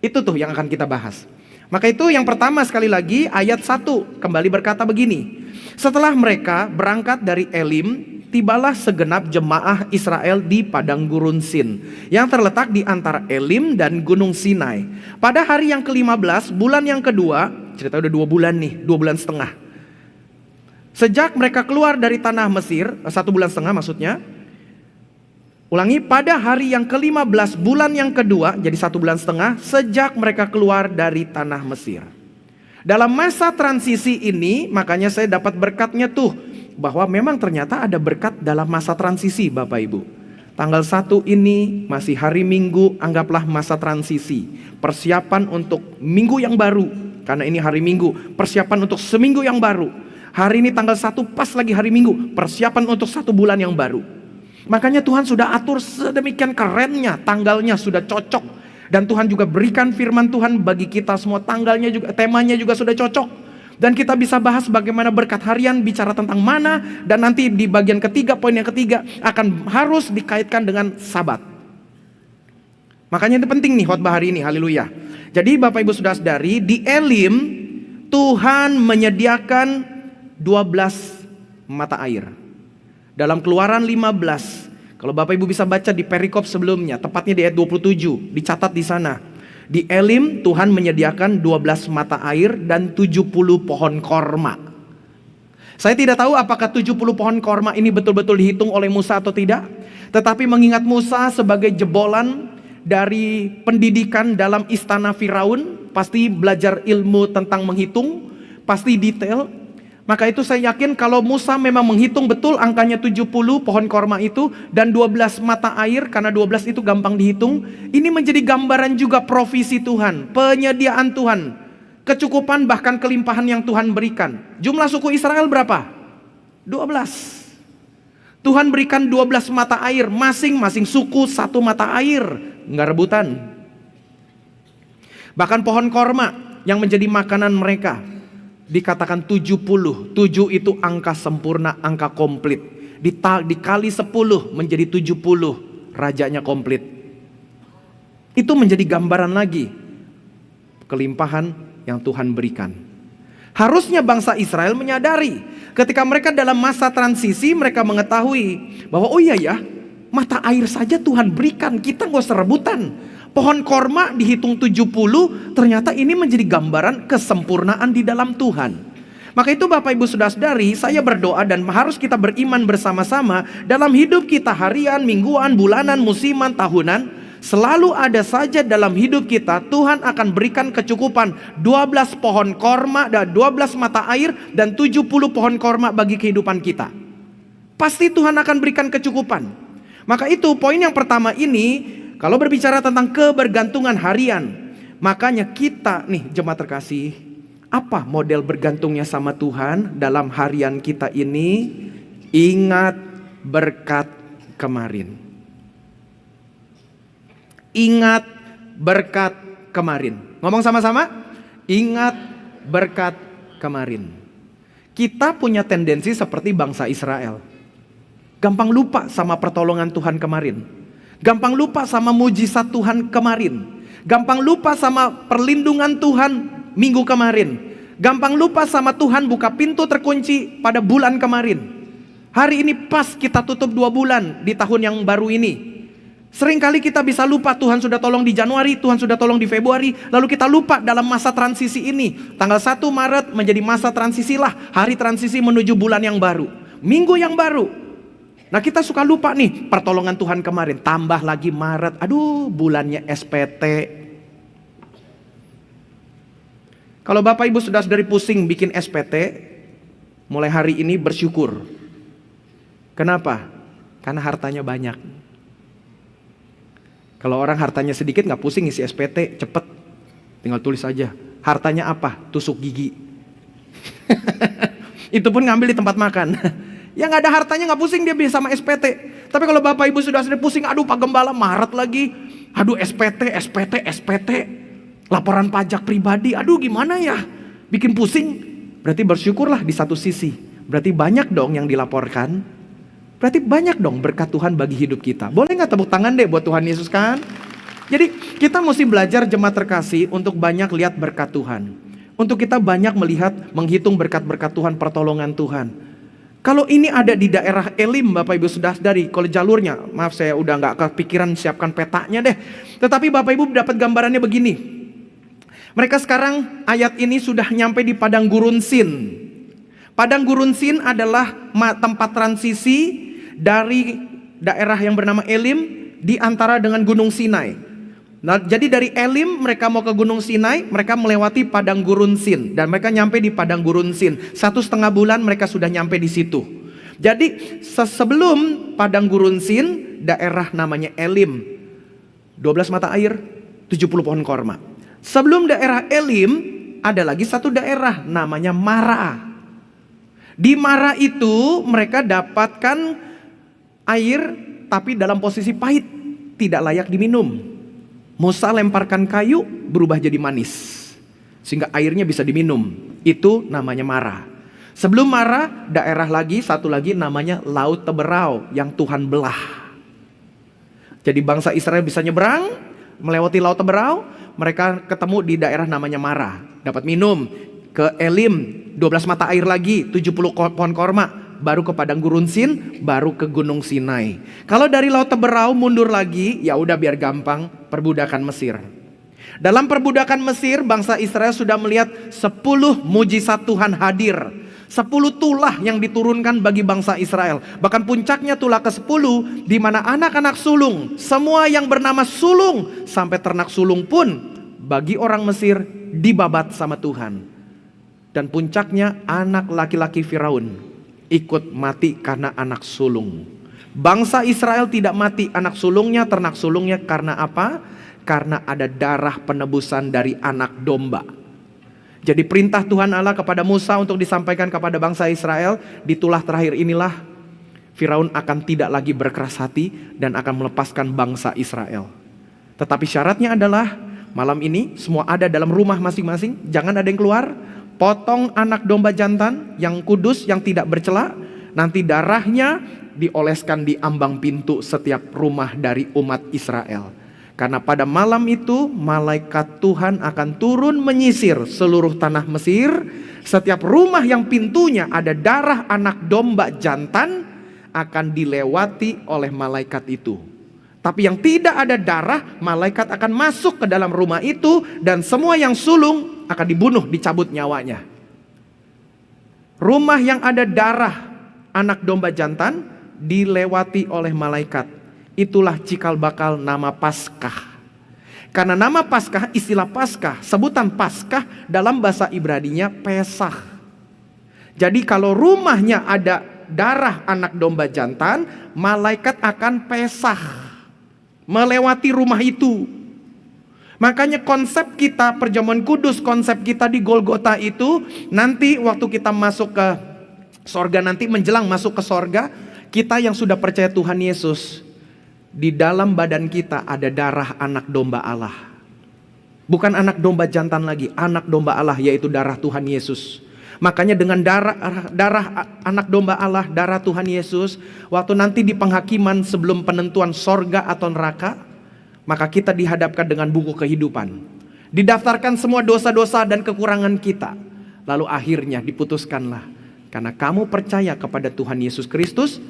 Itu tuh yang akan kita bahas. Maka itu yang pertama sekali lagi ayat 1 kembali berkata begini. Setelah mereka berangkat dari Elim, tibalah segenap jemaah Israel di padang gurun Sin yang terletak di antara Elim dan gunung Sinai. Pada hari yang ke-15 bulan yang kedua, cerita udah 2 bulan nih, 2 bulan setengah. Sejak mereka keluar dari tanah Mesir, 1 bulan setengah maksudnya. Ulangi, pada hari yang ke-15 bulan yang kedua, jadi 1 bulan setengah, sejak mereka keluar dari tanah Mesir. Dalam masa transisi ini, makanya saya dapat berkatnya tuh, bahwa memang ternyata ada berkat dalam masa transisi Bapak Ibu. Tanggal 1 ini masih hari Minggu, anggaplah masa transisi. Persiapan untuk minggu yang baru, karena ini hari Minggu, persiapan untuk seminggu yang baru. Hari ini tanggal 1 pas lagi hari Minggu, persiapan untuk 1 bulan yang baru. Makanya Tuhan sudah atur sedemikian kerennya, tanggalnya sudah cocok. Dan Tuhan juga berikan firman Tuhan bagi kita semua, tanggalnya juga, temanya juga sudah cocok. Dan kita bisa bahas bagaimana berkat harian bicara tentang mana. Dan nanti di bagian ketiga, poin yang ketiga akan harus dikaitkan dengan Sabat. Makanya itu penting nih khotbah hari ini, haleluya. Jadi Bapak Ibu sudah sadari, di Elim Tuhan menyediakan 12 mata air. Dalam Keluaran 15, kalau Bapak Ibu bisa baca di perikop sebelumnya, tepatnya di ayat 27, dicatat di sana. Di Elim Tuhan menyediakan 12 mata air dan 70 pohon korma. Saya tidak tahu apakah 70 pohon korma ini betul-betul dihitung oleh Musa atau tidak. Tetapi mengingat Musa sebagai jebolan dari pendidikan dalam istana Firaun, pasti belajar ilmu tentang menghitung, pasti detail. Maka itu saya yakin kalau Musa memang menghitung betul angkanya 70 pohon korma itu dan 12 mata air, karena 12 itu gampang dihitung. Ini menjadi gambaran juga provisi Tuhan, penyediaan Tuhan, kecukupan bahkan kelimpahan yang Tuhan berikan. Jumlah suku Israel berapa? 12. Tuhan berikan 12 mata air, masing-masing suku 1 mata air, nggak rebutan. Bahkan pohon korma yang menjadi makanan mereka dikatakan 70. 7 itu angka sempurna, angka komplit. dikali 10 menjadi 70, rajanya komplit. Itu menjadi gambaran lagi kelimpahan yang Tuhan berikan. Harusnya bangsa Israel menyadari ketika mereka dalam masa transisi, mereka mengetahui bahwa oh iya ya, mata air saja Tuhan berikan, kita gak usah rebutan. Pohon korma dihitung 70, ternyata ini menjadi gambaran kesempurnaan di dalam Tuhan. Maka itu Bapak Ibu Saudara-saudari, saya berdoa dan harus kita beriman bersama-sama dalam hidup kita harian, mingguan, bulanan, musiman, tahunan. Selalu ada saja dalam hidup kita Tuhan akan berikan kecukupan 12 pohon korma dan 12 mata air dan 70 pohon korma bagi kehidupan kita. Pasti Tuhan akan berikan kecukupan. Maka itu poin yang pertama ini, kalau berbicara tentang kebergantungan harian, makanya kita nih jemaat terkasih, apa model bergantungnya sama Tuhan dalam harian kita ini? Ingat berkat kemarin. Ingat berkat kemarin. Ngomong sama-sama. Ingat berkat kemarin. Kita punya tendensi seperti bangsa Israel. Gampang lupa sama pertolongan Tuhan kemarin. Gampang lupa sama mujizat Tuhan kemarin. Gampang lupa sama perlindungan Tuhan minggu kemarin. Gampang lupa sama Tuhan buka pintu terkunci pada bulan kemarin. Hari ini pas kita tutup 2 bulan di tahun yang baru ini. Seringkali kita bisa lupa Tuhan sudah tolong di Januari, Tuhan sudah tolong di Februari. Lalu kita lupa dalam masa transisi ini. Tanggal 1 Maret menjadi masa transisi lah. Hari transisi menuju bulan yang baru. Minggu yang baru. Nah kita suka lupa nih pertolongan Tuhan kemarin. Tambah lagi Maret, aduh bulannya SPT. Kalau Bapak Ibu sudah dari pusing bikin SPT, mulai hari ini bersyukur. Kenapa? Karena hartanya banyak. Kalau orang hartanya sedikit gak pusing isi SPT, cepet. Tinggal tulis aja. Hartanya apa? Tusuk gigi. Itu pun ngambil di tempat makan. Yang gak ada hartanya gak pusing dia bisa sama SPT. Tapi kalau Bapak Ibu sudah pusing, aduh Pak Gembala Maret lagi. Aduh SPT. Laporan pajak pribadi, aduh gimana ya? Bikin pusing. Berarti bersyukurlah di satu sisi. Berarti banyak dong yang dilaporkan. Berarti banyak dong berkat Tuhan bagi hidup kita. Boleh gak tepuk tangan deh buat Tuhan Yesus kan? Jadi kita mesti belajar jemaat terkasih untuk banyak lihat berkat Tuhan. Untuk kita banyak melihat, menghitung berkat-berkat Tuhan, pertolongan Tuhan. Kalau ini ada di daerah Elim Bapak Ibu Saudara-saudari, kalau jalurnya, maaf saya udah gak kepikiran siapkan petanya deh. Tetapi Bapak Ibu dapat gambarannya begini. Mereka sekarang ayat ini sudah nyampe di Padang Gurun Sin. Padang Gurun Sin adalah tempat transisi dari daerah yang bernama Elim di antara dengan Gunung Sinai. Nah, jadi dari Elim mereka mau ke Gunung Sinai, mereka melewati Padang Gurun Sin dan mereka nyampe di Padang Gurun Sin. 1,5 bulan mereka sudah nyampe di situ. Jadi sebelum Padang Gurun Sin, daerah namanya Elim. 12 mata air, 70 pohon korma. Sebelum daerah Elim ada lagi satu daerah namanya Mara. Di Mara itu mereka dapatkan air tapi dalam posisi pahit, tidak layak diminum. Musa lemparkan kayu berubah jadi manis sehingga airnya bisa diminum. Itu namanya Mara. Sebelum Mara daerah lagi, satu lagi namanya Laut Teberau yang Tuhan belah. Jadi bangsa Israel bisa nyebrang melewati Laut Teberau, mereka ketemu di daerah namanya Mara, dapat minum. Ke Elim 12 mata air lagi, 70 pohon korma, baru ke Padang Gurun Sin, baru ke Gunung Sinai. Kalau dari Laut Teberau mundur lagi, ya udah biar gampang, perbudakan Mesir. Dalam perbudakan Mesir, bangsa Israel sudah melihat 10 mujizat Tuhan hadir. 10 tulah yang diturunkan bagi bangsa Israel. Bahkan puncaknya tulah ke-10 di mana anak-anak sulung, semua yang bernama sulung sampai ternak sulung pun bagi orang Mesir dibabat sama Tuhan. Dan puncaknya anak laki-laki Firaun ikut mati karena anak sulung. Bangsa Israel tidak mati anak sulungnya, ternak sulungnya karena apa? Karena ada darah penebusan dari anak domba. Jadi perintah Tuhan Allah kepada Musa untuk disampaikan kepada bangsa Israel, di tulah terakhir inilah Firaun akan tidak lagi berkeras hati dan akan melepaskan bangsa Israel. Tetapi syaratnya adalah malam ini semua ada dalam rumah masing-masing, jangan ada yang keluar. Potong anak domba jantan yang kudus, yang tidak bercela. Nanti darahnya dioleskan di ambang pintu setiap rumah dari umat Israel. Karena pada malam itu malaikat Tuhan akan turun menyisir seluruh tanah Mesir. Setiap rumah yang pintunya ada darah anak domba jantan akan dilewati oleh malaikat itu. Tapi yang tidak ada darah, malaikat akan masuk ke dalam rumah itu dan semua yang sulung akan dibunuh, dicabut nyawanya. Rumah yang ada darah anak domba jantan dilewati oleh malaikat. Itulah cikal bakal nama Paskah. Karena nama Paskah, istilah Paskah, sebutan Paskah dalam bahasa Ibraninya Pesach. Jadi kalau rumahnya ada darah anak domba jantan, malaikat akan Pesach melewati rumah itu. Makanya konsep kita perjamuan kudus, konsep kita di Golgota itu, nanti waktu kita masuk ke sorga, nanti menjelang masuk ke sorga, kita yang sudah percaya Tuhan Yesus, di dalam badan kita ada darah anak domba Allah. Bukan anak domba jantan lagi, anak domba Allah, yaitu darah Tuhan Yesus. Makanya dengan darah anak domba Allah, darah Tuhan Yesus, waktu nanti di penghakiman sebelum penentuan sorga atau neraka, maka kita dihadapkan dengan buku kehidupan. Didaftarkan semua dosa-dosa dan kekurangan kita. Lalu akhirnya diputuskanlah, karena kamu percaya kepada Tuhan Yesus Kristus,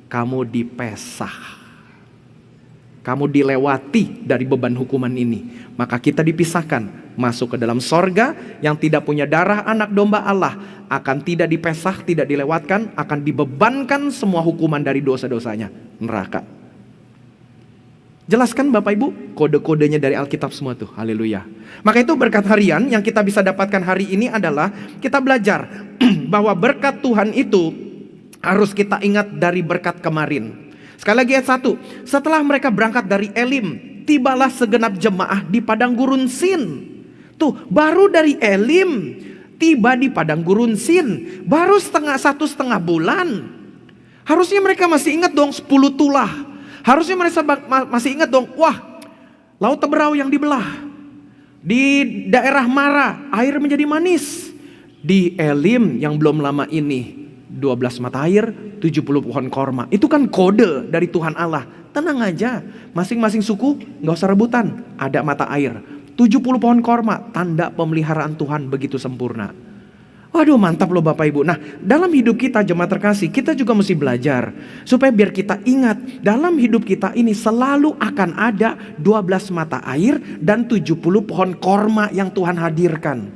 kamu dipesah. Kamu dilewati dari beban hukuman ini. Maka kita dipisahkan, masuk ke dalam sorga. Yang tidak punya darah anak domba Allah akan tidak dipesah, tidak dilewatkan, akan dibebankan semua hukuman dari dosa-dosanya, neraka. Jelaskan Bapak Ibu, kode-kodenya dari Alkitab semua tuh. Haleluya. Maka itu berkat harian yang kita bisa dapatkan hari ini adalah kita belajar bahwa berkat Tuhan itu harus kita ingat dari berkat kemarin. Sekali lagi ayat 1. Setelah mereka berangkat dari Elim, tibalah segenap jemaah di padang gurun Sin. Tuh, baru dari Elim tiba di padang gurun Sin, baru setengah bulan. Harusnya mereka masih ingat dong 10 tulah. Harusnya mereka masih ingat dong, wah, laut Teberau yang dibelah. Di daerah Mara air menjadi manis. Di Elim yang belum lama ini 12 mata air, 70 pohon korma. Itu kan kode dari Tuhan Allah. Tenang aja, masing-masing suku gak usah rebutan. Ada mata air, 70 pohon korma, tanda pemeliharaan Tuhan begitu sempurna. Waduh, mantap loh Bapak Ibu. Nah, dalam hidup kita jemaat terkasih, kita juga mesti belajar supaya biar kita ingat, dalam hidup kita ini selalu akan ada 12 mata air dan 70 pohon korma yang Tuhan hadirkan.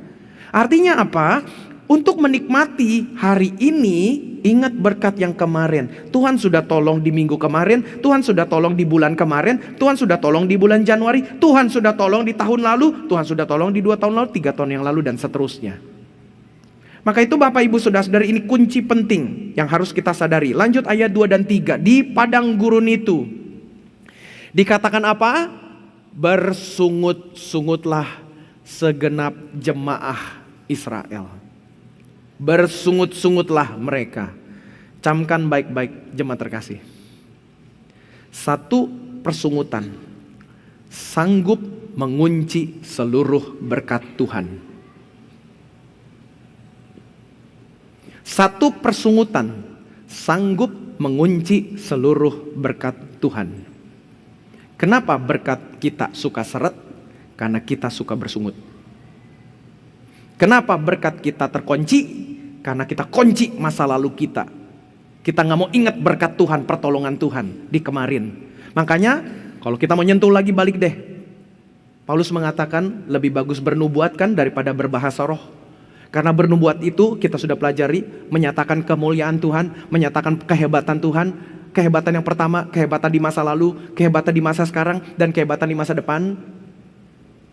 Artinya apa? Untuk menikmati hari ini, ingat berkat yang kemarin. Tuhan sudah tolong di minggu kemarin, Tuhan sudah tolong di bulan kemarin, Tuhan sudah tolong di bulan Januari, Tuhan sudah tolong di tahun lalu, Tuhan sudah tolong di 2 tahun lalu, 3 tahun yang lalu, dan seterusnya. Maka itu Bapak Ibu Saudara-saudari, ini kunci penting yang harus kita sadari. Lanjut ayat 2 dan 3. Di padang gurun itu dikatakan apa? Bersungut-sungutlah segenap jemaah Israel. Bersungut-sungutlah mereka. Camkan baik-baik jemaat terkasih. Satu persungutan sanggup mengunci seluruh berkat Tuhan. Satu persungutan sanggup mengunci seluruh berkat Tuhan. Kenapa berkat kita suka seret? Karena kita suka bersungut. Kenapa berkat kita terkunci? Karena kita kunci masa lalu kita. Kita gak mau ingat berkat Tuhan, pertolongan Tuhan di kemarin. Makanya kalau kita mau nyentuh lagi, balik deh. Paulus mengatakan lebih bagus bernubuat kan daripada berbahasa roh. Karena bernubuat itu kita sudah pelajari, menyatakan kemuliaan Tuhan, menyatakan kehebatan Tuhan. Kehebatan yang pertama, kehebatan di masa lalu, kehebatan di masa sekarang, dan kehebatan di masa depan.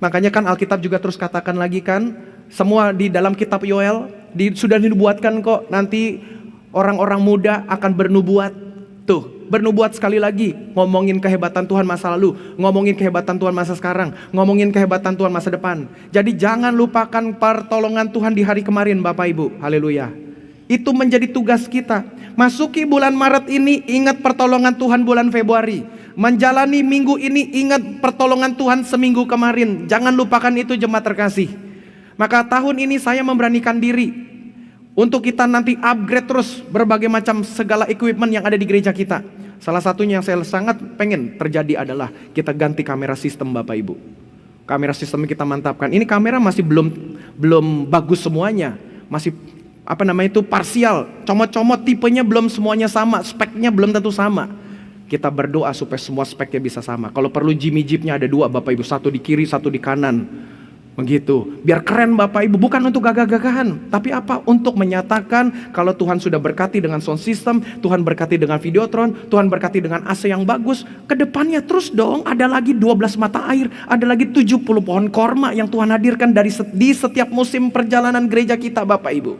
Makanya kan Alkitab juga terus katakan lagi kan, semua di dalam kitab Yoel sudah dinubuatkan kok, nanti orang-orang muda akan bernubuat. Tuh, bernubuat sekali lagi, ngomongin kehebatan Tuhan masa lalu, ngomongin kehebatan Tuhan masa sekarang, ngomongin kehebatan Tuhan masa depan. Jadi jangan lupakan pertolongan Tuhan di hari kemarin Bapak Ibu. Haleluya. Itu menjadi tugas kita. Masuki bulan Maret ini, ingat pertolongan Tuhan bulan Februari. Menjalani minggu ini, ingat pertolongan Tuhan seminggu kemarin. Jangan lupakan itu jemaat terkasih. Maka tahun ini saya memberanikan diri Untuk kita nanti upgrade terus berbagai macam segala equipment yang ada di gereja kita. Salah satunya yang saya sangat pengen terjadi adalah kita ganti kamera sistem Bapak Ibu. Kamera sistem kita mantapkan. Ini kamera masih belum bagus semuanya. Masih parsial. Comot-comot tipenya belum semuanya sama. Speknya belum tentu sama. Kita berdoa supaya semua speknya bisa sama. Kalau perlu Jimmy Jeepnya ada 2 Bapak Ibu. 1 di kiri, 1 di kanan. Begitu, biar keren Bapak Ibu, bukan untuk gagah-gagahan, tapi apa? Untuk menyatakan kalau Tuhan sudah berkati dengan sound system, Tuhan berkati dengan videotron, Tuhan berkati dengan AC yang bagus. Kedepannya terus dong, ada lagi 12 mata air, ada lagi 70 pohon korma yang Tuhan hadirkan di setiap musim perjalanan gereja kita Bapak Ibu.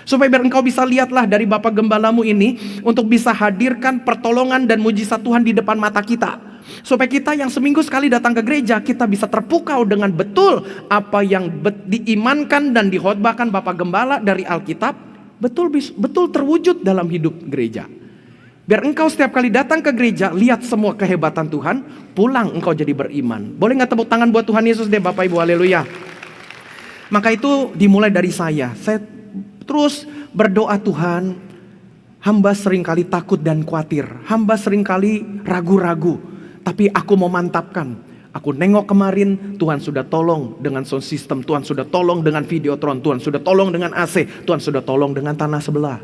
Supaya biar engkau bisa lihatlah dari Bapak Gembalamu ini, untuk bisa hadirkan pertolongan dan mujizat Tuhan di depan mata kita. Supaya kita yang seminggu sekali datang ke gereja, kita bisa terpukau dengan betul apa yang diimankan dan dikhotbahkan Bapak Gembala dari Alkitab, betul terwujud dalam hidup gereja. Biar engkau setiap kali datang ke gereja, lihat semua kehebatan Tuhan, pulang engkau jadi beriman. Boleh gak tepuk tangan buat Tuhan Yesus deh Bapak Ibu, haleluya. Maka itu dimulai dari saya terus berdoa, Tuhan, hamba seringkali takut dan khawatir, hamba seringkali ragu-ragu. Tapi aku mau mantapkan. Aku nengok kemarin, Tuhan sudah tolong dengan sound system, Tuhan sudah tolong dengan videotron, Tuhan sudah tolong dengan AC, Tuhan sudah tolong dengan tanah sebelah.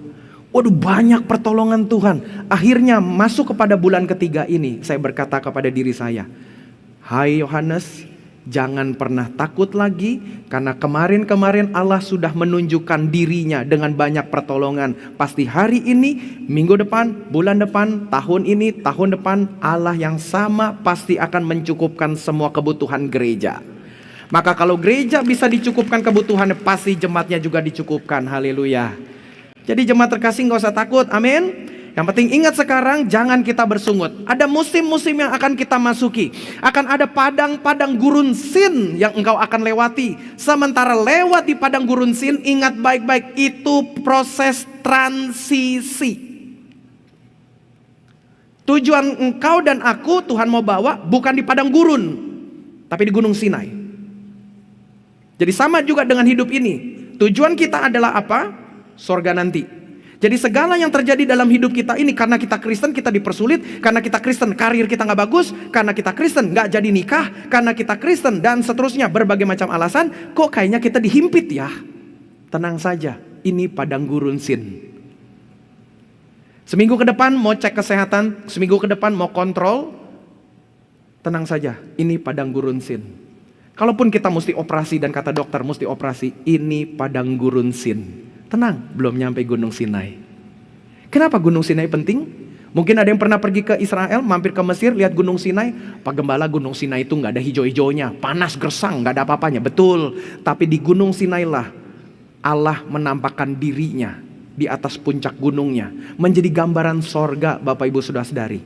Waduh, banyak pertolongan Tuhan. Akhirnya masuk kepada bulan ketiga ini, saya berkata kepada diri saya, hai Yohanes, jangan pernah takut lagi, karena kemarin-kemarin Allah sudah menunjukkan dirinya dengan banyak pertolongan. Pasti hari ini, minggu depan, bulan depan, tahun ini, tahun depan, Allah yang sama pasti akan mencukupkan semua kebutuhan gereja. Maka kalau gereja bisa dicukupkan kebutuhannya, pasti jemaatnya juga dicukupkan. Haleluya. Jadi jemaat terkasih, gak usah takut, amin. Yang penting ingat sekarang, jangan kita bersungut. Ada musim-musim yang akan kita masuki. Akan ada padang-padang gurun sin yang engkau akan lewati. Sementara lewat di padang gurun sin, ingat baik-baik, itu proses transisi. Tujuan engkau dan aku Tuhan mau bawa bukan di padang gurun, tapi di Gunung Sinai. Jadi sama juga dengan hidup ini. Tujuan kita adalah apa? Sorga nanti. Jadi segala yang terjadi dalam hidup kita ini, karena kita Kristen kita dipersulit, karena kita Kristen karir kita gak bagus, karena kita Kristen gak jadi nikah, karena kita Kristen dan seterusnya, berbagai macam alasan, kok kayaknya kita dihimpit ya. Tenang saja, ini padang gurun sin. Seminggu ke depan mau cek kesehatan, seminggu ke depan mau kontrol, tenang saja, ini padang gurun sin. Kalaupun kita mesti operasi dan kata dokter mesti operasi, ini padang gurun sin. Tenang, belum nyampe Gunung Sinai. Kenapa Gunung Sinai penting? Mungkin ada yang pernah pergi ke Israel, mampir ke Mesir, lihat Gunung Sinai. Pak Gembala, Gunung Sinai itu gak ada hijau-hijaunya, panas gersang, gak ada apa-apanya. Betul, tapi di Gunung Sinai lah Allah menampakkan dirinya di atas puncak gunungnya, menjadi gambaran sorga Bapak Ibu Saudara-saudari.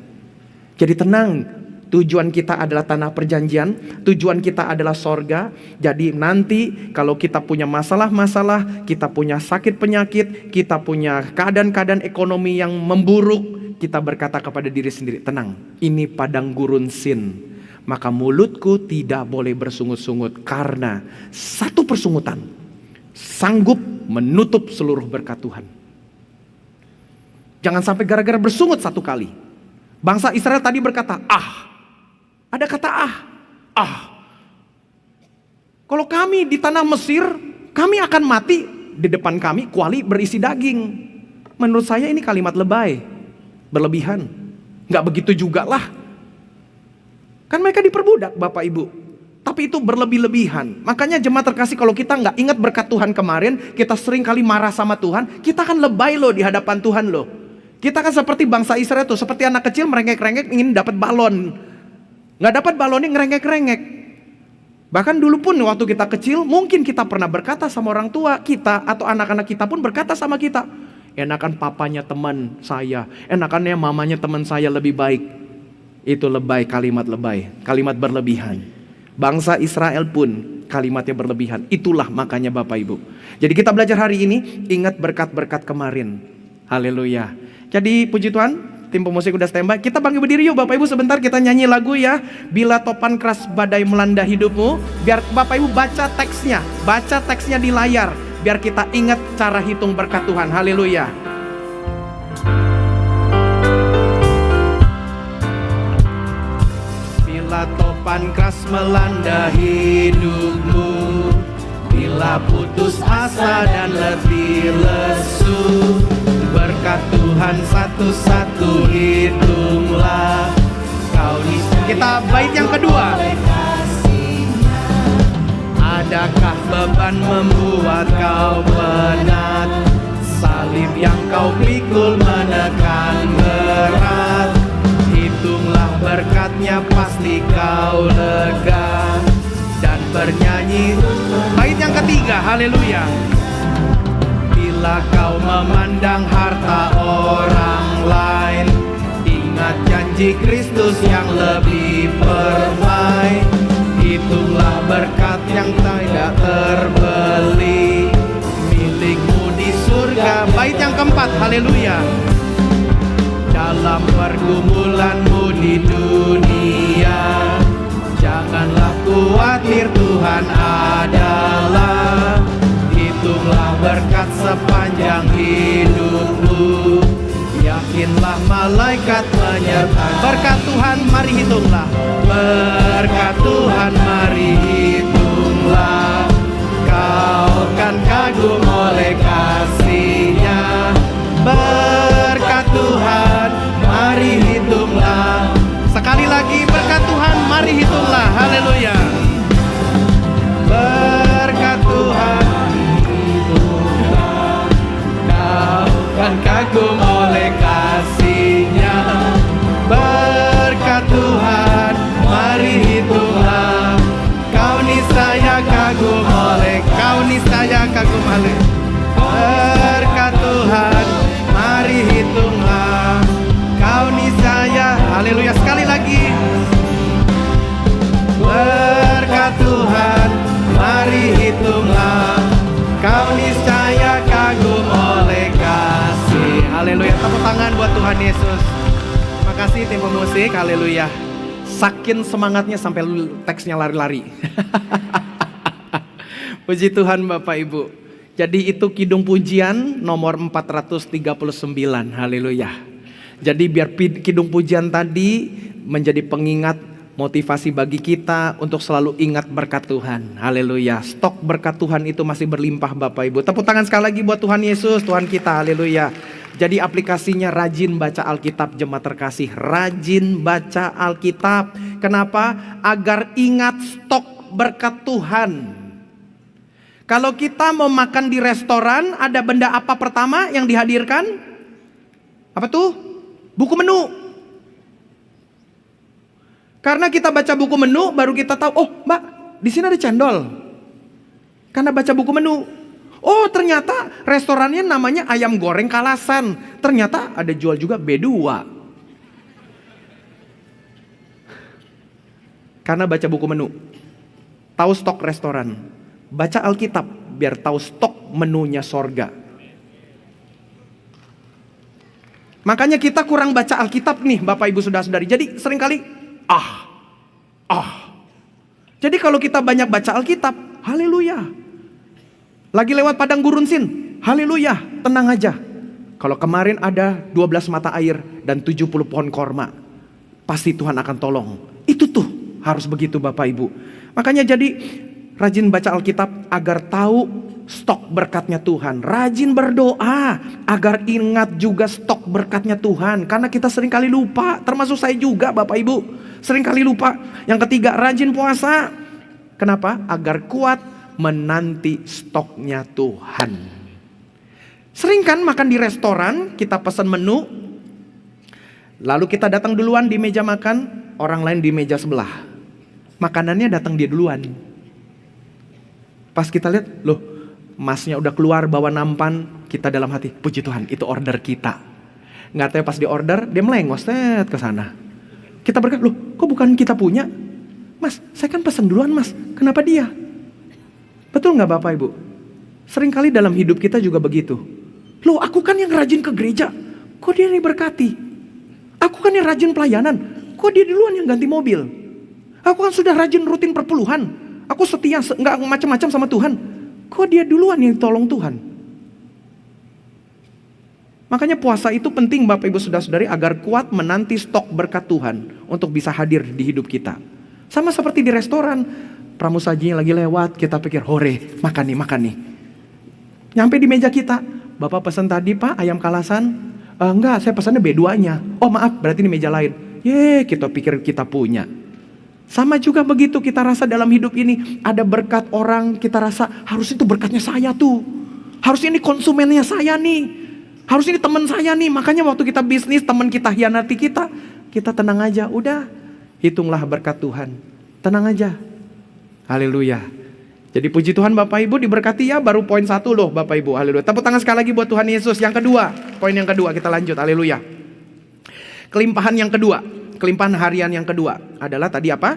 Jadi tenang, tujuan kita adalah tanah perjanjian, tujuan kita adalah sorga. Jadi nanti kalau kita punya masalah-masalah, kita punya sakit penyakit, kita punya keadaan-keadaan ekonomi yang memburuk, kita berkata kepada diri sendiri, tenang, ini padang gurun sin. Maka mulutku tidak boleh bersungut-sungut, karena satu persungutan sanggup menutup seluruh berkat Tuhan. Jangan sampai gara-gara bersungut satu kali. Bangsa Israel tadi berkata, ada kata kalau kami di tanah Mesir, kami akan mati. Di depan kami kuali berisi daging. Menurut saya ini kalimat lebay, berlebihan. Gak begitu juga lah. Kan mereka diperbudak Bapak Ibu. Tapi itu berlebih-lebihan. Makanya jemaat terkasih, kalau kita gak ingat berkat Tuhan kemarin, kita sering kali marah sama Tuhan, kita kan lebay loh di hadapan Tuhan loh. Kita kan seperti bangsa Israel tuh, seperti anak kecil merengek-rengek ingin dapat balon. Gak dapat balonnya ngerengek-rengek. Bahkan dulu pun waktu kita kecil, mungkin kita pernah berkata sama orang tua kita, atau anak-anak kita pun berkata sama kita, enakan papanya teman saya, enakannya mamanya teman saya lebih baik. Itu lebay, kalimat lebay, kalimat berlebihan. Bangsa Israel pun kalimatnya berlebihan. Itulah makanya Bapak Ibu. Jadi kita belajar hari ini, ingat berkat-berkat kemarin. Haleluya. Jadi puji Tuhan, tim pemusik udah standby. Kita bangkit berdiri yuk Bapak Ibu, sebentar kita nyanyi lagu ya. Bila topan keras badai melanda hidupmu. Biar Bapak Ibu baca teksnya di layar. biar kita ingat cara hitung berkat Tuhan. Haleluya. Bila topan keras melanda hidupmu, bila putus asa dan letih lesu, berkat Tuhan satu-satu hitunglah kau di. Kita bait yang kedua. Adakah beban membuat kau penat? Salib yang kau pikul menekan berat. Hitunglah berkatnya pasti kau lega dan bernyanyi. Bait yang ketiga, haleluya. Bila kau memandang harta orang lain, ingat janji Kristus yang lebih permai. Hitunglah berkat yang tidak terbeli, milikmu di surga. Bait yang keempat, haleluya. Dalam pergumulanmu di dunia, janganlah khawatir, Tuhan adalah. Hitunglah berkat sepanjang hidupmu, yakinlah malaikat menyertai. Berkat Tuhan mari hitunglah, berkat Tuhan mari hitunglah. Kau kan kagum oleh kasih-Nya. Berkat Tuhan mari hitunglah. Sekali lagi, berkat Tuhan mari hitunglah. Haleluya. Berkat Tuhan hitunglah. Kau kan kagum oleh kasih-Nya. Berkat Tuhan mari hitunglah. Kau niscaya kagum oleh, kau niscaya kagum oleh. Berkat Tuhan mari hitunglah. Kau niscaya, haleluya, sekali lagi. Berkat Tuhan mari hitunglah. Kau niscaya kagum oleh kasih. Haleluya, tepuk tangan buat Tuhan Yesus. Terima kasih tim pemusik, haleluya. Saking semangatnya sampai teksnya lari-lari. Puji Tuhan Bapak Ibu. Jadi itu kidung pujian nomor 439, haleluya. Jadi biar kidung pujian tadi menjadi pengingat, motivasi bagi kita untuk selalu ingat berkat Tuhan. Haleluya. Stok berkat Tuhan itu masih berlimpah Bapak Ibu. Tepuk tangan sekali lagi buat Tuhan Yesus, Tuhan kita. Haleluya. Jadi aplikasinya rajin baca Alkitab, jemaat terkasih. Rajin baca Alkitab. Kenapa? Agar ingat stok berkat Tuhan. Kalau kita mau makan di restoran, ada benda apa pertama yang dihadirkan? Apa tuh? Buku menu. Karena kita baca buku menu, baru kita tahu, oh Mbak, di sini ada cendol. Karena baca buku menu. Oh ternyata restorannya namanya ayam goreng Kalasan. Ternyata ada jual juga B2. Karena baca buku menu. Tahu stok restoran. Baca Alkitab, biar tahu stok menunya sorga. Makanya kita kurang baca Alkitab nih Bapak Ibu Saudara-saudari. Jadi seringkali Jadi kalau kita banyak baca Alkitab, haleluya. Lagi lewat padang gurun sin, haleluya, tenang aja. Kalau kemarin ada 12 mata air dan 70 pohon korma, pasti Tuhan akan tolong. Itu tuh harus begitu Bapak Ibu. Makanya jadi rajin baca Alkitab agar tahu stok berkatnya Tuhan. Rajin berdoa agar ingat juga stok berkatnya Tuhan. Karena kita seringkali lupa, termasuk saya juga Bapak Ibu. Seringkali lupa. Yang ketiga, rajin puasa. Kenapa? Agar kuat menanti stoknya Tuhan. Sering kan makan di restoran, kita pesan menu, lalu kita datang duluan di meja makan, orang lain di meja sebelah. Makanannya datang dia duluan. Pas kita lihat, loh masnya udah keluar bawa nampan, kita dalam hati, puji Tuhan itu order kita. Nggak tahu pas di order, dia melengos ke sana. Kita berkata, loh kok bukan kita punya? Mas, saya kan pesan duluan mas, kenapa dia? Betul nggak Bapak Ibu? Seringkali dalam hidup kita juga begitu. Loh aku kan yang rajin ke gereja, kok dia yang diberkati? Aku kan yang rajin pelayanan, kok dia duluan yang ganti mobil? Aku kan sudah rajin rutin perpuluhan, aku setia nggak macam-macam sama Tuhan, kok dia duluan yang tolong Tuhan? Makanya puasa itu penting Bapak Ibu Saudara-saudari agar kuat menanti stok berkat Tuhan untuk bisa hadir di hidup kita. Sama seperti di restoran, pramusajinya lagi lewat, kita pikir hore, makan nih. Nyampe di meja kita, Bapak pesan tadi Pak ayam kalasan? Enggak, saya pesannya B2-nya. Oh maaf, berarti ini meja lain. Kita pikir kita punya. Sama juga begitu kita rasa dalam hidup ini, ada berkat orang, kita rasa harus itu berkatnya saya tuh. Harus ini konsumennya saya nih. Harus ini teman saya nih. Makanya waktu kita bisnis, teman kita hianati kita tenang aja. Udah, hitunglah berkat Tuhan. Tenang aja. Haleluya. Jadi puji Tuhan Bapak Ibu diberkati ya. Baru poin 1 loh Bapak Ibu. Haleluya. Tepuk tangan sekali lagi buat Tuhan Yesus. Yang kedua, poin yang kedua kita lanjut. Haleluya. Kelimpahan yang kedua, kelimpahan harian yang kedua adalah tadi apa?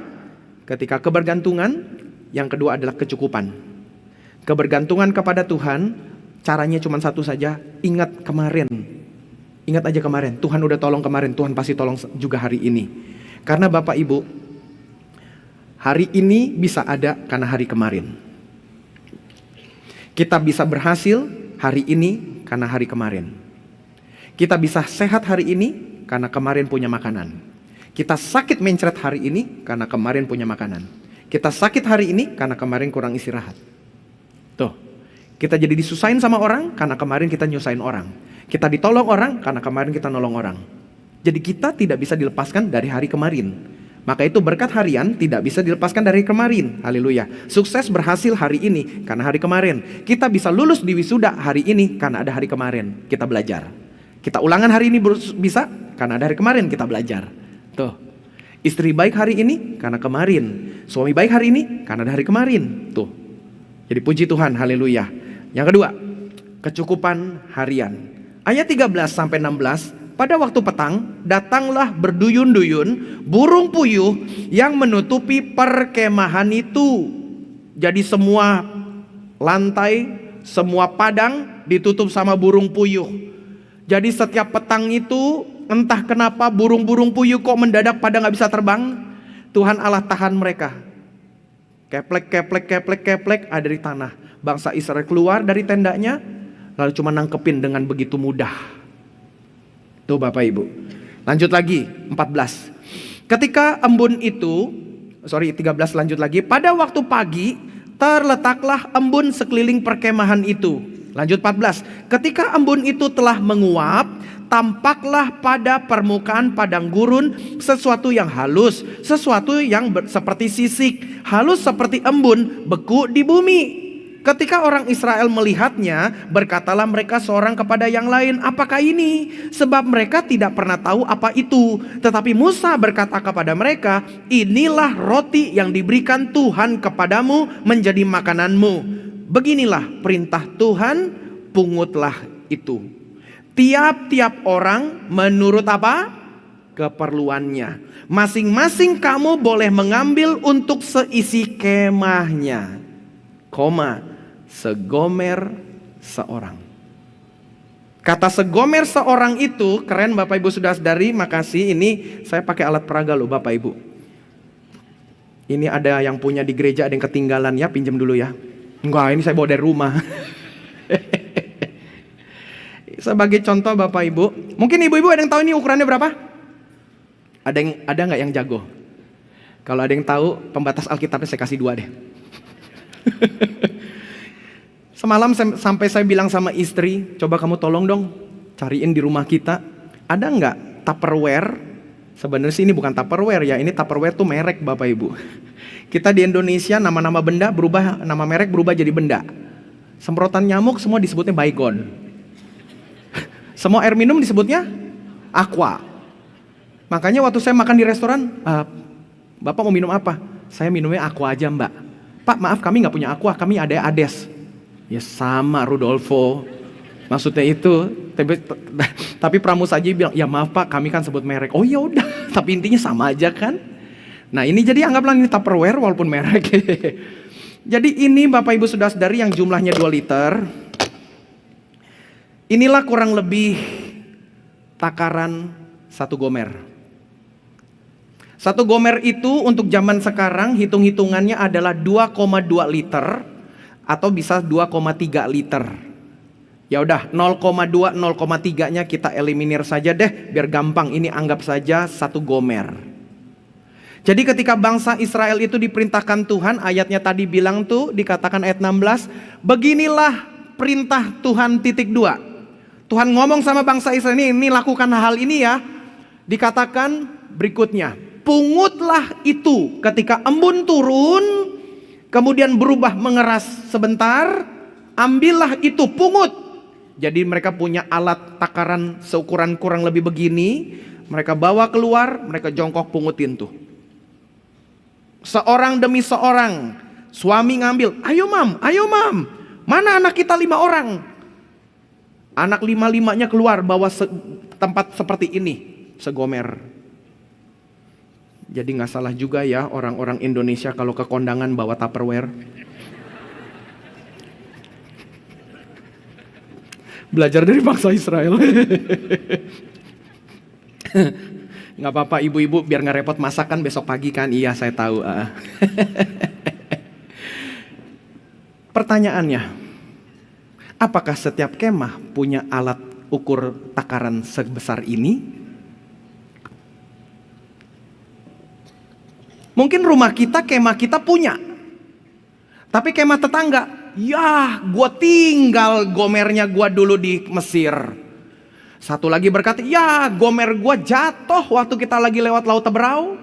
Ketika kebergantungan, yang kedua adalah kecukupan. Kebergantungan kepada Tuhan, caranya cuma satu saja, ingat kemarin. Ingat aja kemarin, Tuhan udah tolong kemarin, Tuhan pasti tolong juga hari ini. Karena Bapak Ibu, hari ini bisa ada karena hari kemarin. Kita bisa berhasil hari ini karena hari kemarin. Kita bisa sehat hari ini karena kemarin punya makanan. Kita sakit mencret hari ini karena kemarin punya makanan. Kita sakit hari ini karena kemarin kurang istirahat. Tuh, kita jadi disusahin sama orang karena kemarin kita nyusahin orang. Kita ditolong orang karena kemarin kita nolong orang. Jadi kita tidak bisa dilepaskan dari hari kemarin. Maka itu berkat harian tidak bisa dilepaskan dari kemarin. Haleluya. Sukses berhasil hari ini karena hari kemarin. Kita bisa lulus di wisuda hari ini karena ada hari kemarin kita belajar. Kita ulangan hari ini bisa karena ada hari kemarin kita belajar. Tuh, istri baik hari ini karena kemarin. Suami baik hari ini karena ada hari kemarin. Tuh, jadi puji Tuhan, haleluya. Yang kedua, kecukupan harian. Ayat 13-16, pada waktu petang, datanglah berduyun-duyun burung puyuh yang menutupi perkemahan itu. Jadi semua lantai, semua padang ditutup sama burung puyuh. Jadi setiap petang itu, entah kenapa burung-burung puyuh kok mendadak pada gak bisa terbang. Tuhan Allah tahan mereka. Keplek ada di tanah. Bangsa Israel keluar dari tendanya, lalu cuma nangkepin dengan begitu mudah. Tuh Bapak Ibu. Lanjut lagi, 14. Ketika embun itu, 13 lanjut lagi. Pada waktu pagi, terletaklah embun sekeliling perkemahan itu. Lanjut 14. Ketika embun itu telah menguap, tampaklah pada permukaan padang gurun sesuatu yang halus, sesuatu yang seperti sisik, halus seperti embun, beku di bumi. Ketika orang Israel melihatnya, berkatalah mereka seorang kepada yang lain, apakah ini? Sebab mereka tidak pernah tahu apa itu. Tetapi Musa berkata kepada mereka, inilah roti yang diberikan Tuhan kepadamu menjadi makananmu. Beginilah perintah Tuhan, pungutlah itu. Tiap-tiap orang menurut apa? Keperluannya. Masing-masing kamu boleh mengambil untuk seisi kemahnya. Segomer seorang. Kata segomer seorang itu keren Bapak Ibu Saudara-saudari. Makasih, ini saya pakai alat peraga loh Bapak Ibu. Ini ada yang punya di gereja, ada yang ketinggalan ya, pinjam dulu ya. Enggak, ini saya bawa dari rumah. Sebagai contoh Bapak Ibu, mungkin ibu-ibu ada yang tahu ini ukurannya berapa? Ada nggak yang jago? Kalau ada yang tahu, pembatas Alkitabnya saya kasih 2 deh. Semalam sampai saya bilang sama istri, coba kamu tolong dong cariin di rumah kita, ada nggak Tupperware? Sebenarnya sih ini bukan Tupperware ya, ini Tupperware tuh merek Bapak Ibu. Kita di Indonesia nama-nama benda berubah, nama merek berubah jadi benda. Semprotan nyamuk semua disebutnya Baygon. Semua air minum disebutnya Aqua. Makanya waktu saya makan di restoran, Bapak mau minum apa? Saya minumnya Aqua aja Mbak. Pak maaf kami gak punya Aqua, kami ada Ades. Ya sama Rudolfo. Maksudnya itu, tapi pramusaji bilang, ya maaf Pak kami kan sebut merek. Oh ya udah, tapi intinya sama aja kan. Nah ini jadi anggaplah ini Tupperware walaupun merek. Jadi ini Bapak Ibu Saudara-saudari yang jumlahnya 2 liter. Inilah kurang lebih takaran 1 gomer. 1 gomer itu untuk zaman sekarang hitung-hitungannya adalah 2,2 liter atau bisa 2,3 liter. Ya udah 0,2 0,3-nya kita eliminir saja deh biar gampang, ini anggap saja 1 gomer. Jadi ketika bangsa Israel itu diperintahkan Tuhan, ayatnya tadi bilang tuh, dikatakan ayat 16, beginilah perintah Tuhan titik 2. Tuhan ngomong sama bangsa Israel ini lakukan hal ini ya. Dikatakan berikutnya, pungutlah itu ketika embun turun, kemudian berubah mengeras sebentar, ambillah itu, pungut. Jadi mereka punya alat takaran seukuran kurang lebih begini, mereka bawa keluar, mereka jongkok pungutin tuh. Seorang demi seorang, suami ngambil, ayo mam, mana anak kita 5 orang? Anak 5-5-nya keluar bawa tempat seperti ini, segomer. Jadi gak salah juga ya orang-orang Indonesia kalau ke kondangan bawa Tupperware. Belajar dari bangsa Israel. Gak apa-apa ibu-ibu, biar gak repot masakan besok pagi kan. Iya saya tahu. Pertanyaannya, apakah setiap kemah punya alat ukur takaran sebesar ini? Mungkin rumah kita, kemah kita punya. Tapi kemah tetangga, ya gue tinggal gomernya gue dulu di Mesir. Satu lagi berkata, ya gomer gue jatuh waktu kita lagi lewat Laut Teberau.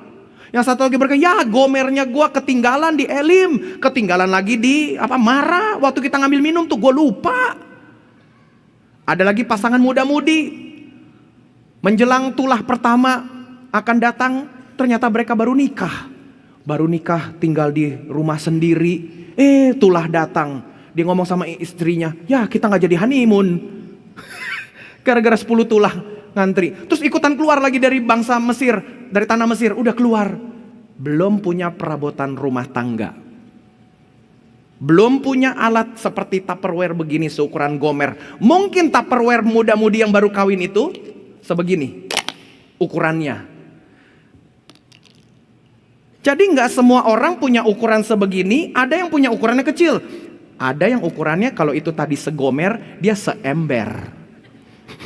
Yang satu lagi berkata, ya gomernya gue ketinggalan di Elim. Ketinggalan lagi di Mara. Waktu kita ngambil minum tuh gue lupa. Ada lagi pasangan muda-mudi. Menjelang tulah pertama akan datang, ternyata mereka baru nikah. Baru nikah tinggal di rumah sendiri. Tulah datang. Dia ngomong sama istrinya, ya kita gak jadi honeymoon. Gara-gara 10 tulah ngantri. Terus ikutan keluar lagi dari bangsa Mesir, dari tanah Mesir, udah keluar. Belum punya perabotan rumah tangga. Belum punya alat seperti Tupperware begini seukuran gomer. Mungkin Tupperware muda-mudi yang baru kawin itu sebegini ukurannya. Jadi gak semua orang punya ukuran sebegini. Ada yang punya ukurannya kecil. Ada yang ukurannya kalau itu tadi segomer, dia seember.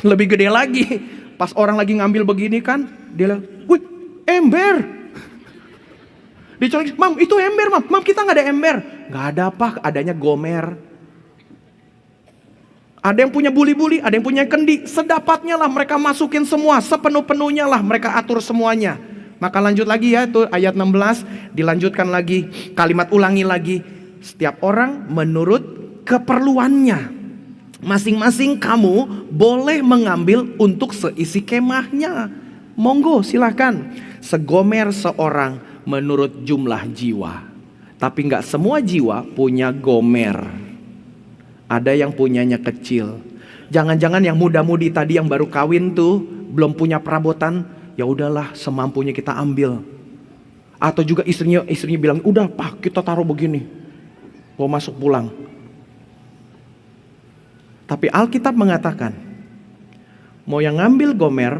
Lebih gede lagi. Pas orang lagi ngambil begini kan, dia bilang, wih ember. Dicolek, mam itu ember mam kita gak ada ember. Gak ada apa, adanya gomer. Ada yang punya buli-buli, ada yang punya kendi. Sedapatnya lah mereka masukin semua, sepenuh-penuhnya lah mereka atur semuanya. Maka lanjut lagi ya, itu ayat 16, dilanjutkan lagi, kalimat ulangi lagi. Setiap orang menurut keperluannya. Masing-masing kamu boleh mengambil untuk seisi kemahnya. Monggo silahkan. Segomer seorang menurut jumlah jiwa. Tapi gak semua jiwa punya gomer. Ada yang punyanya kecil. Jangan-jangan yang muda-mudi tadi yang baru kawin tuh belum punya perabotan. Ya udahlah semampunya kita ambil. Atau juga istrinya bilang, udah pak kita taruh begini. Mau masuk pulang. Tapi Alkitab mengatakan, mau yang ngambil gomer,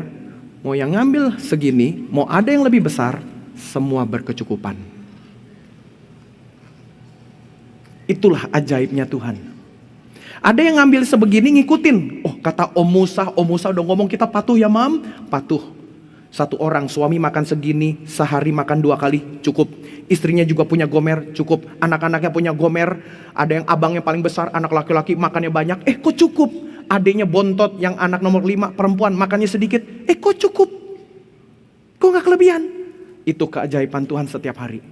mau yang ngambil segini, mau ada yang lebih besar, semua berkecukupan. Itulah ajaibnya Tuhan. Ada yang ngambil sebegini ngikutin. Oh kata Om Musa udah ngomong kita patuh ya mam, patuh. Satu orang suami makan segini, sehari makan 2 kali, cukup. Istrinya juga punya gomer, cukup. Anak-anaknya punya gomer. Ada yang abangnya paling besar, anak laki-laki makannya banyak. Kok cukup? Adiknya bontot yang anak nomor 5 perempuan makannya sedikit. Kok cukup? Kok gak kelebihan? Itu keajaiban Tuhan setiap hari.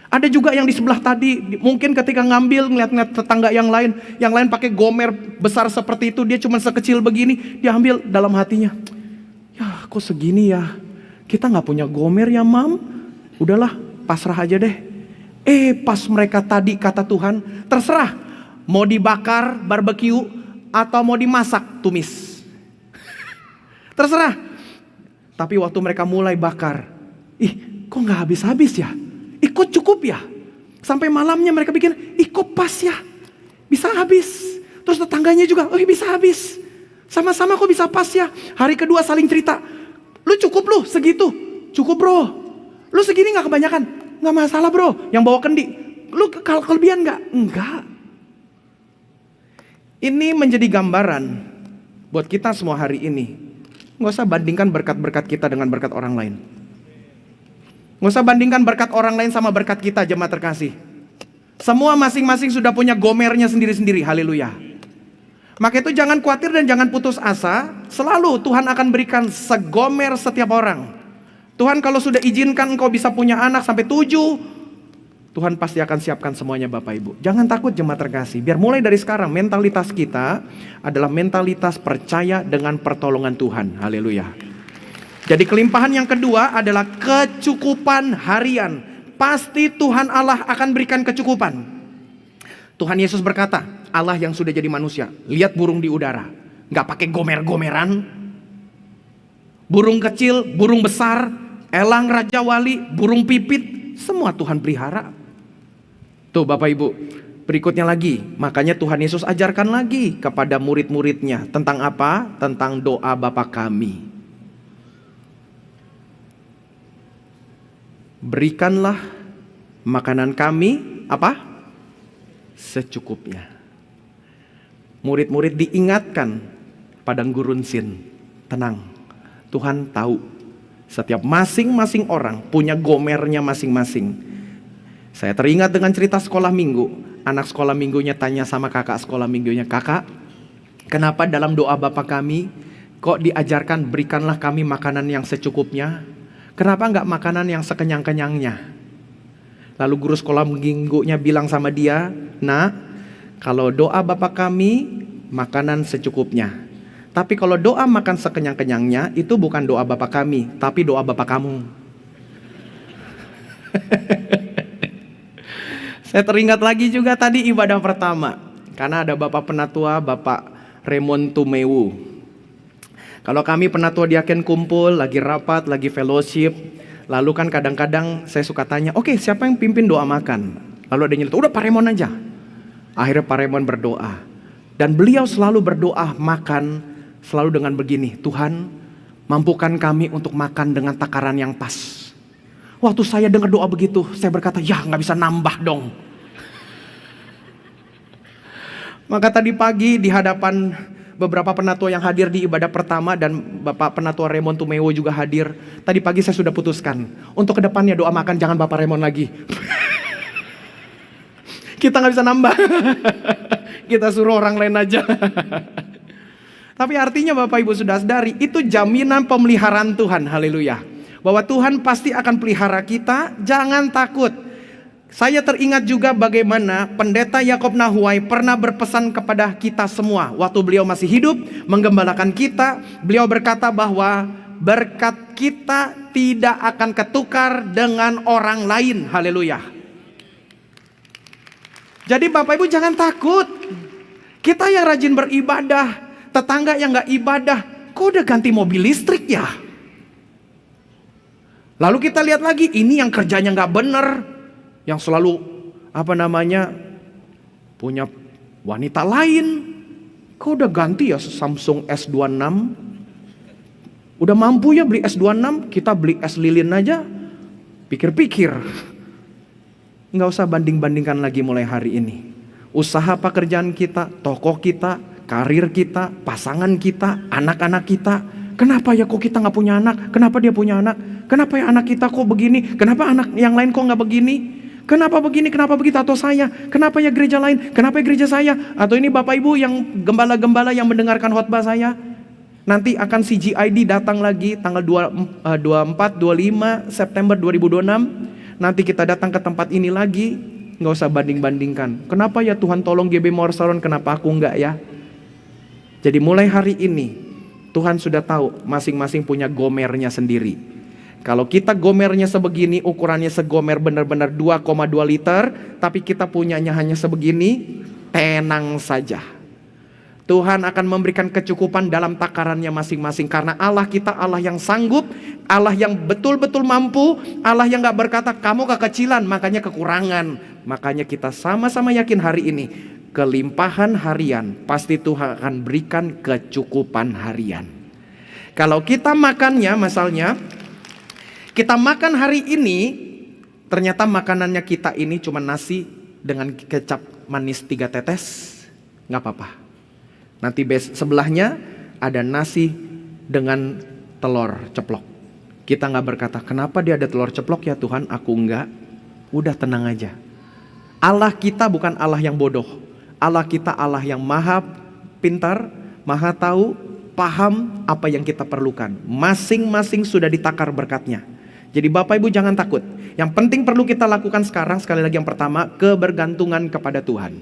Ada juga yang di sebelah tadi, mungkin ketika ngambil ngeliat-ngeliat tetangga yang lain pakai gomer besar seperti itu, dia cuma sekecil begini, dia ambil dalam hatinya. Ya kok segini ya, kita gak punya gomer ya mam, udahlah pasrah aja deh. Pas mereka tadi kata Tuhan, terserah mau dibakar barbeque atau mau dimasak tumis. Terserah. Tapi waktu mereka mulai bakar, kok gak habis-habis ya, kok cukup ya. Sampai malamnya mereka bikin, kok pas ya, bisa habis. Terus tetangganya juga, bisa habis. Sama-sama kok bisa pas ya. Hari kedua saling cerita. Lu cukup lu segitu? Cukup bro. Lu segini gak kebanyakan? Gak masalah bro. Yang bawa kendi, lu kalau kelebihan nggak? Enggak. Ini menjadi gambaran buat kita semua hari ini. Nggak usah bandingkan berkat-berkat kita dengan berkat orang lain. Nggak usah bandingkan berkat orang lain sama berkat kita, jemaat terkasih. Semua masing-masing sudah punya gomernya sendiri-sendiri, haleluya. Maka itu jangan khawatir dan jangan putus asa. Selalu Tuhan akan berikan segomer setiap orang. Tuhan kalau sudah izinkan engkau bisa punya anak sampai 7, Tuhan pasti akan siapkan semuanya Bapak Ibu. Jangan takut jemaat terkasih. Biar mulai dari sekarang mentalitas kita adalah mentalitas percaya dengan pertolongan Tuhan. Haleluya. Jadi kelimpahan yang kedua adalah kecukupan harian. Pasti Tuhan Allah akan berikan kecukupan. Tuhan Yesus berkata, Allah yang sudah jadi manusia, lihat burung di udara. Gak pakai gomer-gomeran. Burung kecil, burung besar, elang raja wali, burung pipit, semua Tuhan pelihara. Tuh Bapak Ibu, berikutnya lagi, makanya Tuhan Yesus ajarkan lagi kepada murid-muridnya. Tentang apa? Tentang doa Bapa kami. Berikanlah makanan kami, apa? Secukupnya. Murid-murid diingatkan padang gurun Sin, tenang, Tuhan tahu setiap masing-masing orang punya gomernya masing-masing. Saya teringat dengan cerita sekolah minggu. Anak sekolah minggunya tanya sama kakak sekolah minggunya, kakak, kenapa dalam doa Bapa kami kok diajarkan berikanlah kami makanan yang secukupnya? Kenapa enggak makanan yang sekenyang-kenyangnya? Lalu guru sekolah minggunya bilang sama dia, nak, kalau doa Bapa kami makanan secukupnya. Tapi kalau doa makan sekenyang-kenyangnya itu bukan doa Bapa kami, tapi doa Bapa kamu. Saya teringat lagi juga tadi ibadah pertama. Karena ada Bapak Penatua, Bapak Raymond Tumewu. Kalau kami penatua diaken kumpul, lagi rapat, lagi fellowship, lalu kan kadang-kadang saya suka tanya, oke, siapa yang pimpin doa makan? Lalu ada yang nyeletuk, udah Pak Raymond aja. Akhirnya Pak Raymond berdoa. Dan beliau selalu berdoa makan, selalu dengan begini, Tuhan mampukan kami untuk makan dengan takaran yang pas. Waktu saya dengar doa begitu, saya berkata, ya gak bisa nambah dong. Maka tadi pagi di hadapan beberapa penatua yang hadir di ibadah pertama dan Bapak Penatua Raymond Tumewo juga hadir. Tadi pagi saya sudah putuskan, untuk kedepannya doa makan jangan Bapak Raymond lagi. Kita gak bisa nambah. Kita suruh orang lain aja. Tapi artinya Bapak Ibu sudah sadari, itu jaminan pemeliharaan Tuhan, haleluya. Bahwa Tuhan pasti akan pelihara kita, jangan takut. Saya teringat juga bagaimana Pendeta Yakob Nahuai pernah berpesan kepada kita semua. Waktu beliau masih hidup, menggembalakan kita, beliau berkata bahwa berkat kita tidak akan ketukar dengan orang lain, haleluya. Jadi Bapak Ibu jangan takut. Kita yang rajin beribadah, tetangga yang gak ibadah, kok udah ganti mobil listrik ya? Lalu kita lihat lagi, ini yang kerjanya gak bener, yang selalu punya wanita lain, kok udah ganti ya Samsung S26? Udah mampu ya beli S26, kita beli S lilin aja. Pikir-pikir, gak usah banding-bandingkan lagi mulai hari ini. Usaha pekerjaan kita, tokoh kita, karir kita, pasangan kita, anak-anak kita. Kenapa ya kok kita gak punya anak? Kenapa dia punya anak? Kenapa ya anak kita kok begini? Kenapa anak yang lain kok gak begini? Kenapa begini, kenapa begitu? Atau saya, kenapa ya gereja lain? Kenapa ya gereja saya? Atau ini Bapak Ibu yang gembala-gembala yang mendengarkan khotbah saya. Nanti akan CGID datang lagi tanggal 24-25 September 2026. Nanti kita datang ke tempat ini lagi. Gak usah banding-bandingkan. Kenapa ya Tuhan tolong GB Morsaron, kenapa aku enggak ya? Jadi mulai hari ini, Tuhan sudah tahu masing-masing punya gomernya sendiri. Kalau kita gomernya sebegini, ukurannya segomer benar-benar 2,2 liter, tapi kita punyanya hanya sebegini, tenang saja. Tuhan akan memberikan kecukupan dalam takarannya masing-masing. Karena Allah kita Allah yang sanggup, Allah yang betul-betul mampu, Allah yang gak berkata kamu kekecilan makanya kekurangan. Makanya kita sama-sama yakin hari ini, kelimpahan harian pasti Tuhan akan berikan kecukupan harian. Kalau kita makannya misalnya, kita makan hari ini, ternyata makanannya kita ini cuma nasi dengan kecap manis 3 tetes, nggak apa-apa. Nanti sebelahnya ada nasi dengan telur ceplok. Kita nggak berkata, kenapa dia ada telur ceplok ya Tuhan, aku enggak. Udah tenang aja. Allah kita bukan Allah yang bodoh. Allah kita Allah yang maha pintar, maha tahu, paham apa yang kita perlukan. Masing-masing sudah ditakar berkatnya. Jadi Bapak Ibu jangan takut. Yang penting perlu kita lakukan sekarang, sekali lagi yang pertama, kebergantungan kepada Tuhan.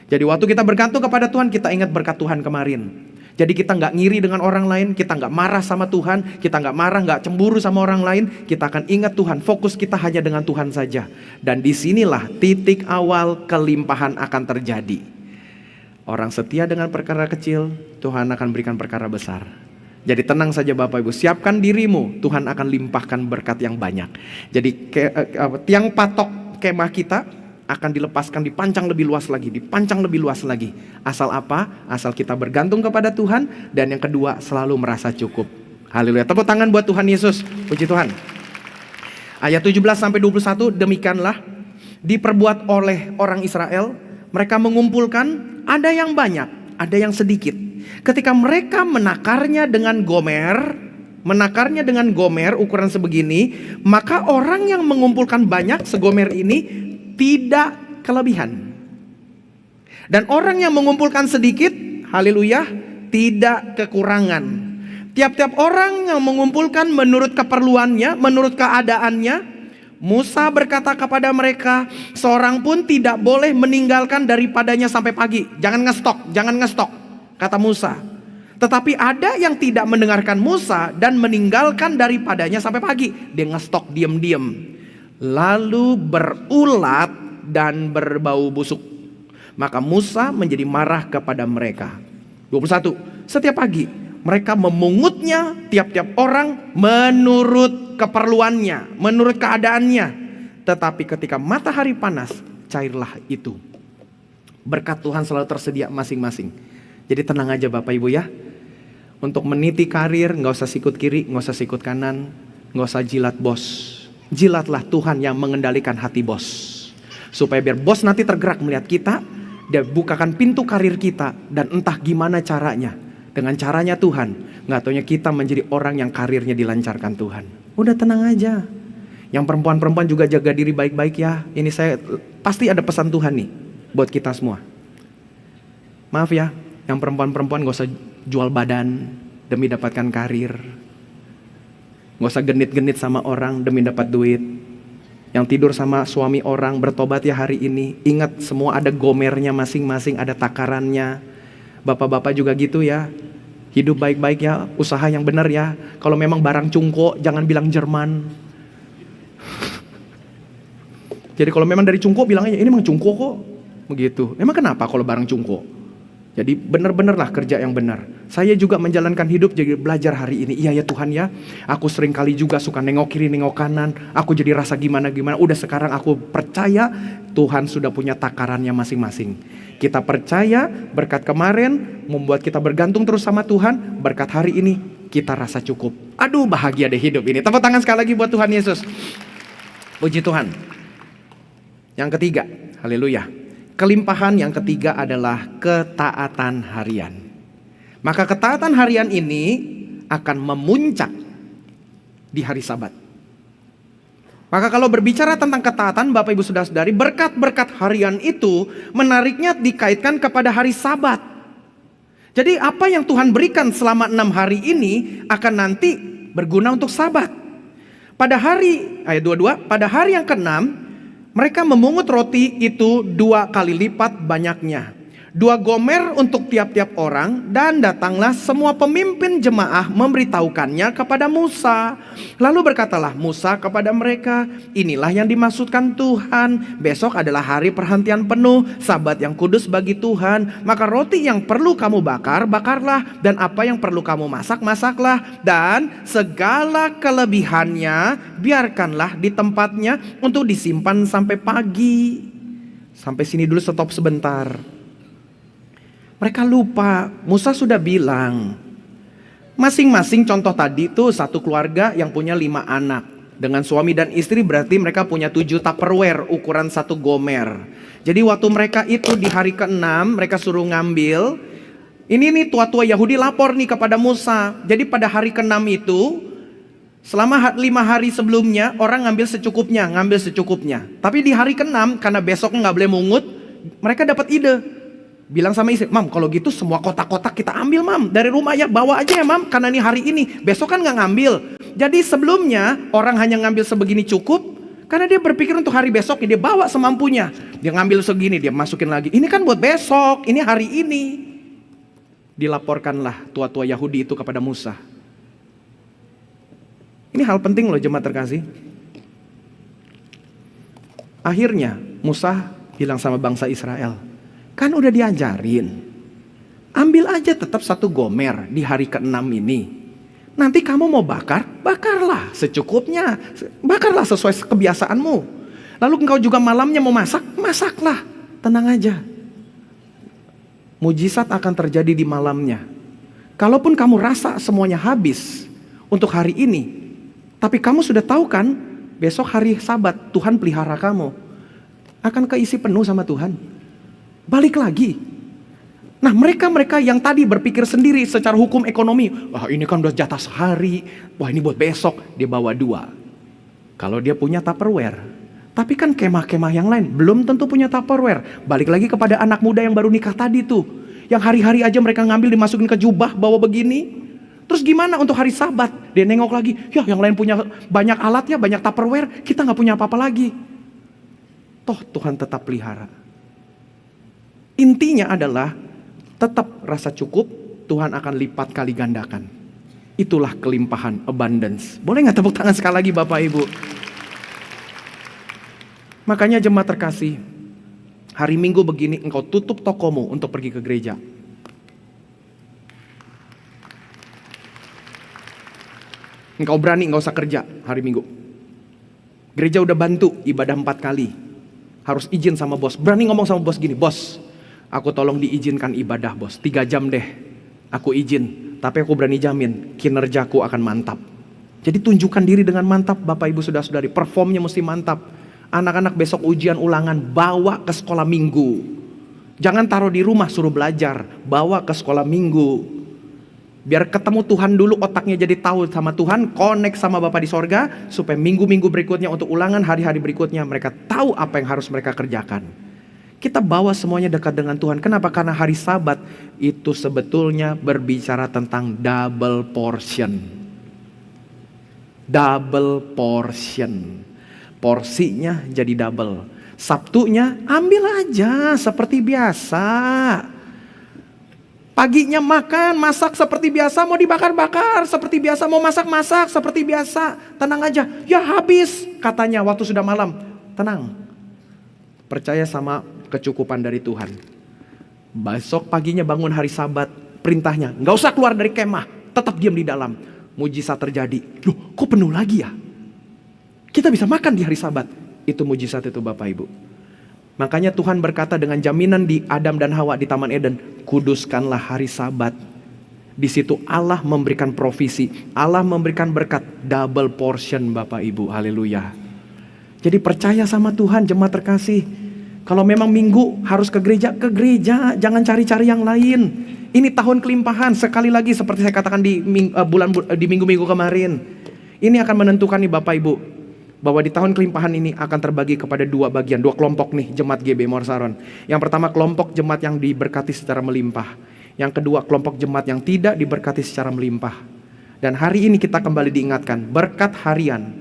Jadi waktu kita bergantung kepada Tuhan, kita ingat berkat Tuhan kemarin. Jadi kita nggak ngiri dengan orang lain, kita nggak marah sama Tuhan, kita nggak marah, nggak cemburu sama orang lain. Kita akan ingat Tuhan, fokus kita hanya dengan Tuhan saja. Dan disinilah titik awal kelimpahan akan terjadi. Orang setia dengan perkara kecil, Tuhan akan berikan perkara besar. Jadi tenang saja Bapak Ibu, siapkan dirimu, Tuhan akan limpahkan berkat yang banyak. Jadi tiang patok kemah kita akan dilepaskan, dipancang lebih luas lagi, dipancang lebih luas lagi. Asal apa? Asal kita bergantung kepada Tuhan. Dan yang kedua, selalu merasa cukup. Haleluya. Tepuk tangan buat Tuhan Yesus. Puji Tuhan. Ayat 17-21, demikianlah diperbuat oleh orang Israel. Mereka mengumpulkan, ada yang banyak, ada yang sedikit. Ketika mereka menakarnya dengan gomer ukuran sebegini, maka orang yang mengumpulkan banyak segomer ini tidak kelebihan. Dan orang yang mengumpulkan sedikit, haleluya, tidak kekurangan. Tiap-tiap orang yang mengumpulkan menurut keperluannya, menurut keadaannya. Musa berkata kepada mereka, seorang pun tidak boleh meninggalkan daripadanya sampai pagi. Jangan ngestok, kata Musa. Tetapi ada yang tidak mendengarkan Musa dan meninggalkan daripadanya sampai pagi. Dia ngestok diam-diam. Lalu berulat dan berbau busuk. Maka Musa menjadi marah kepada mereka. 21. Setiap pagi mereka memungutnya tiap-tiap orang menurut keperluannya, menurut keadaannya. Tetapi ketika matahari panas, cairlah itu. Berkat Tuhan selalu tersedia masing-masing. Jadi tenang aja Bapak Ibu ya. Untuk meniti karir, gak usah sikut kiri, gak usah sikut kanan, gak usah jilat bos. Jilatlah Tuhan yang mengendalikan hati bos. Supaya biar bos nanti tergerak melihat kita, dia bukakan pintu karir kita. Dan entah gimana caranya, dengan caranya Tuhan, gak taunya kita menjadi orang yang karirnya dilancarkan Tuhan. Udah tenang aja. Yang perempuan-perempuan juga jaga diri baik-baik ya. Ini saya pasti ada pesan Tuhan nih buat kita semua. Maaf ya, yang perempuan-perempuan gak usah jual badan demi dapatkan karir. Gak usah genit-genit sama orang demi dapat duit. Yang tidur sama suami orang, bertobat ya hari ini. Ingat semua ada gomernya masing-masing, ada takarannya. Bapak-bapak juga gitu ya. Hidup baik-baik ya, usaha yang benar ya. Kalau memang barang cungko, jangan bilang Jerman. Jadi kalau memang dari cungko, bilang aja ini memang cungko kok. Begitu. Emang kenapa kalau barang cungko? Jadi benar-benarlah kerja yang benar. Saya juga menjalankan hidup jadi belajar hari ini. Iya ya Tuhan ya, aku sering kali juga suka nengok kiri nengok kanan. Aku jadi rasa gimana-gimana. Udah sekarang aku percaya Tuhan sudah punya takarannya masing-masing. Kita percaya berkat kemarin membuat kita bergantung terus sama Tuhan. Berkat hari ini kita rasa cukup. Aduh bahagia deh hidup ini. Tepuk tangan sekali lagi buat Tuhan Yesus. Puji Tuhan. Yang ketiga, haleluya. Kelimpahan yang ketiga adalah ketaatan harian. Maka ketaatan harian ini akan memuncak di hari Sabat. Maka kalau berbicara tentang ketaatan, Bapak Ibu Saudara-saudari, berkat-berkat harian itu menariknya dikaitkan kepada hari Sabat. Jadi apa yang Tuhan berikan selama 6 hari ini akan nanti berguna untuk Sabat. Pada hari, ayat 22, pada hari yang ke-6, mereka memungut roti itu 2 kali lipat banyaknya. 2 gomer untuk tiap-tiap orang. Dan datanglah semua pemimpin jemaah memberitahukannya kepada Musa. Lalu berkatalah Musa kepada mereka, inilah yang dimaksudkan Tuhan. Besok adalah hari perhentian penuh, Sabat yang kudus bagi Tuhan. Maka roti yang perlu kamu bakar, bakarlah. Dan apa yang perlu kamu masak, masaklah. Dan segala kelebihannya biarkanlah di tempatnya untuk disimpan sampai pagi. Sampai sini dulu stop sebentar. Mereka lupa, Musa sudah bilang, masing-masing contoh tadi itu satu keluarga yang punya 5 anak. Dengan suami dan istri berarti mereka punya 7 Tupperware ukuran 1 gomer. Jadi waktu mereka itu di hari ke-6 mereka suruh ngambil. Ini nih tua-tua Yahudi lapor nih kepada Musa. Jadi pada hari ke-6 itu selama 5 hari sebelumnya orang ngambil secukupnya. Tapi di hari ke-6 karena besoknya nggak boleh mungut, mereka dapat ide. Bilang sama istri, "Mam, kalau gitu semua kotak-kotak kita ambil, Mam. Dari rumah ya, bawa aja ya, Mam. Karena ini hari ini, besok kan nggak ngambil." Jadi sebelumnya orang hanya ngambil sebegini cukup, karena dia berpikir untuk hari besok dia bawa semampunya. Dia ngambil segini, dia masukin lagi. Ini kan buat besok, ini hari ini. Dilaporkanlah tua-tua Yahudi itu kepada Musa. Ini hal penting loh jemaat terkasih. Akhirnya Musa bilang sama bangsa Israel, "Kan udah diajarin, ambil aja tetap 1 gomer di hari ke-6 ini. Nanti kamu mau bakar, bakarlah secukupnya. Bakarlah sesuai kebiasaanmu. Lalu engkau juga malamnya mau masak, masaklah. Tenang aja. Mujizat akan terjadi di malamnya. Kalaupun kamu rasa semuanya habis untuk hari ini, tapi kamu sudah tahu kan, besok hari Sabat, Tuhan pelihara kamu. Akan keisi penuh sama Tuhan. Balik lagi." Nah mereka yang tadi berpikir sendiri secara hukum ekonomi, wah ini kan udah jatah sehari, wah ini buat besok, dia bawa 2. Kalau dia punya Tupperware. Tapi kan kemah-kemah yang lain belum tentu punya Tupperware. Balik lagi kepada anak muda yang baru nikah tadi tuh, yang hari-hari aja mereka ngambil dimasukin ke jubah bawa begini. Terus gimana untuk hari Sabat? Dia nengok lagi, ya yang lain punya banyak alatnya, banyak Tupperware, kita gak punya apa-apa lagi. Toh Tuhan tetap pelihara. Intinya adalah tetap rasa cukup, Tuhan akan lipat kali gandakan. Itulah kelimpahan, abundance. Boleh gak tepuk tangan sekali lagi Bapak Ibu? Makanya jemaat terkasih, hari Minggu begini engkau tutup tokomu untuk pergi ke gereja. Engkau berani, engkau usah kerja hari Minggu. Gereja udah bantu ibadah 4 kali. Harus izin sama bos. Berani ngomong sama bos gini, "Bos, aku tolong diizinkan ibadah bos, 3 jam deh, aku izin. Tapi aku berani jamin, kinerjaku akan mantap." Jadi tunjukkan diri dengan mantap Bapak Ibu Saudara-saudari, performnya mesti mantap. Anak-anak besok ujian ulangan, bawa ke sekolah minggu. Jangan taruh di rumah suruh belajar, bawa ke sekolah minggu. Biar ketemu Tuhan dulu, otaknya jadi tahu sama Tuhan, connect sama Bapa di sorga, supaya minggu-minggu berikutnya untuk ulangan, hari-hari berikutnya mereka tahu apa yang harus mereka kerjakan. Kita bawa semuanya dekat dengan Tuhan. Kenapa? Karena hari Sabat itu sebetulnya berbicara tentang double portion. Double portion. Porsinya jadi double. Sabtunya ambil aja seperti biasa. Paginya makan, masak seperti biasa, mau dibakar-bakar seperti biasa, mau masak-masak seperti biasa. Tenang aja, ya habis katanya waktu sudah malam. Tenang. Percaya sama kecukupan dari Tuhan. Besok paginya bangun hari Sabat, perintahnya nggak usah keluar dari kemah, tetap diam di dalam. Mujizat terjadi. Loh, kok penuh lagi ya? Kita bisa makan di hari Sabat. Itu mujizat itu Bapak Ibu. Makanya Tuhan berkata dengan jaminan di Adam dan Hawa di Taman Eden, kuduskanlah hari Sabat. Di situ Allah memberikan provisi, Allah memberikan berkat double portion Bapak Ibu. Haleluya. Jadi percaya sama Tuhan jemaat terkasih. Kalau memang Minggu harus ke gereja, jangan cari-cari yang lain. Ini tahun kelimpahan, sekali lagi seperti saya katakan di minggu-minggu kemarin. Ini akan menentukan nih Bapak Ibu, bahwa di tahun kelimpahan ini akan terbagi kepada 2 bagian, 2 kelompok nih jemaat GB Morsaron. Yang pertama kelompok jemaat yang diberkati secara melimpah. Yang kedua kelompok jemaat yang tidak diberkati secara melimpah. Dan hari ini kita kembali diingatkan, berkat harian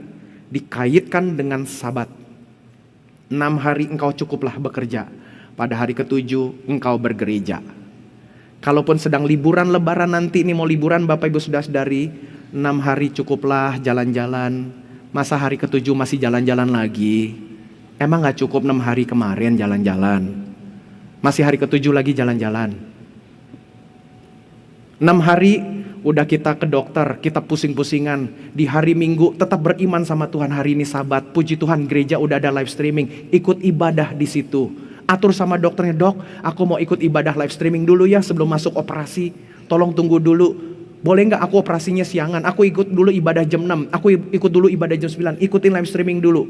dikaitkan dengan Sabat. 6 hari engkau cukuplah bekerja. Pada hari ke-7 engkau bergereja. Kalaupun sedang liburan lebaran nanti ini mau liburan Bapak Ibu Saudara-saudari, 6 hari cukuplah jalan-jalan. Masa hari ke-7 masih jalan-jalan lagi? Emang gak cukup 6 hari kemarin jalan-jalan? Masih hari ke-7 lagi jalan-jalan? 6 hari udah kita ke dokter, kita pusing-pusingan. Di hari Minggu tetap beriman sama Tuhan, hari ini Sabat. Puji Tuhan gereja udah ada live streaming, ikut ibadah di situ. Atur sama dokternya, "Dok, aku mau ikut ibadah live streaming dulu ya sebelum masuk operasi. Tolong tunggu dulu." Boleh nggak aku operasinya siangan? Aku ikut dulu ibadah jam 6, aku ikut dulu ibadah jam 9, ikutin live streaming dulu.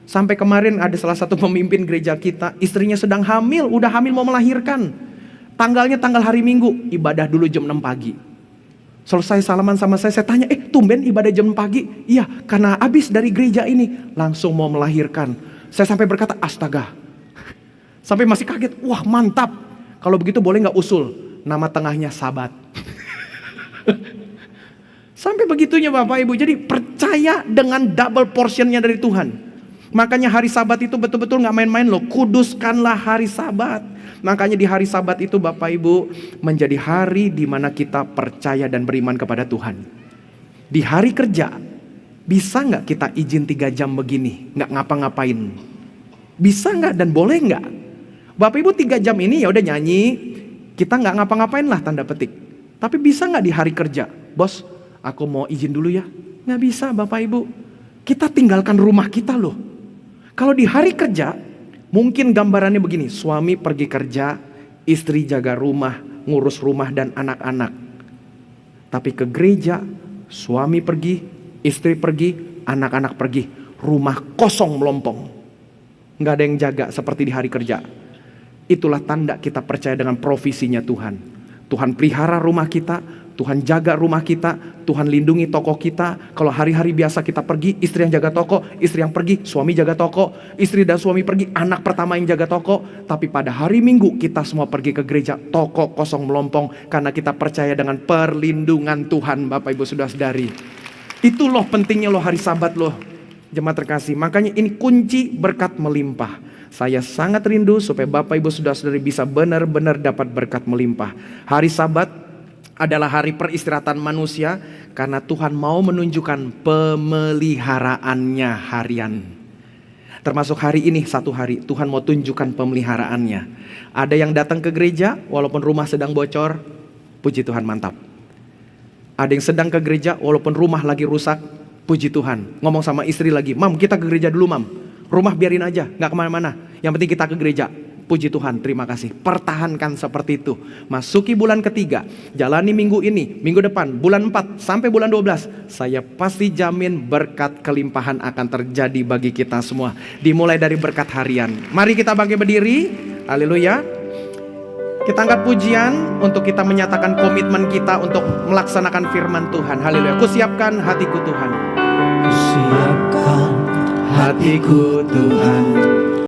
Sampai kemarin ada salah satu pemimpin gereja kita, istrinya sedang hamil, udah hamil mau melahirkan. Tanggalnya tanggal hari Minggu, ibadah dulu jam 6 pagi. Selesai salaman sama saya tanya, tumben ibadah jam 6 pagi? Iya, karena habis dari gereja ini, langsung mau melahirkan. Saya sampai berkata, astaga. Sampai masih kaget, wah mantap. Kalau begitu boleh nggak usul? Nama tengahnya Sabat. Sampai begitunya Bapak Ibu. Jadi percaya dengan double portionnya dari Tuhan. Makanya hari Sabat itu betul-betul gak main-main loh. Kuduskanlah hari Sabat. Makanya di hari Sabat itu Bapak Ibu menjadi hari di mana kita percaya dan beriman kepada Tuhan. Di hari kerja bisa gak kita izin 3 jam begini gak ngapa-ngapain? Bisa gak dan boleh gak? Bapak Ibu 3 jam ini ya udah nyanyi, kita gak ngapa-ngapain lah tanda petik. Tapi bisa gak di hari kerja? Bos, aku mau izin dulu ya. Gak bisa Bapak Ibu. Kita tinggalkan rumah kita loh. Kalau di hari kerja, mungkin gambarannya begini. Suami pergi kerja, istri jaga rumah, ngurus rumah dan anak-anak. Tapi ke gereja, suami pergi, istri pergi, anak-anak pergi. Rumah kosong melompong. Gak ada yang jaga seperti di hari kerja. Itulah tanda kita percaya dengan provisinya Tuhan. Tuhan pelihara rumah kita, Tuhan jaga rumah kita, Tuhan lindungi toko kita. Kalau hari-hari biasa kita pergi, istri yang jaga toko, istri yang pergi, suami jaga toko, istri dan suami pergi, anak pertama yang jaga toko. Tapi pada hari Minggu kita semua pergi ke gereja, toko kosong melompong. Karena kita percaya dengan perlindungan Tuhan Bapak Ibu Saudara-saudari. Itu loh pentingnya loh hari Sabat loh. Jemaat terkasih, makanya ini kunci berkat melimpah. Saya sangat rindu supaya Bapak Ibu Saudara-saudari bisa benar-benar dapat berkat melimpah. Hari Sabat adalah hari peristirahatan manusia karena Tuhan mau menunjukkan pemeliharaannya harian. Termasuk hari ini satu hari Tuhan mau tunjukkan pemeliharaannya. Ada yang datang ke gereja walaupun rumah sedang bocor, puji Tuhan mantap. Ada yang sedang ke gereja walaupun rumah lagi rusak, puji Tuhan. Ngomong sama istri lagi, mam kita ke gereja dulu mam. Rumah biarin aja, gak kemana-mana. Yang penting kita ke gereja. Puji Tuhan, terima kasih. Pertahankan seperti itu. Masuki bulan ketiga, jalani minggu ini, minggu depan, bulan 4 sampai bulan 12. Saya pasti jamin berkat kelimpahan akan terjadi bagi kita semua. Dimulai dari berkat harian. Mari kita bangkit berdiri. Haleluya. Kita angkat pujian untuk kita menyatakan komitmen kita untuk melaksanakan firman Tuhan. Haleluya. Kusiapkan hatiku Tuhan. Kusiapkan hatiku Tuhan,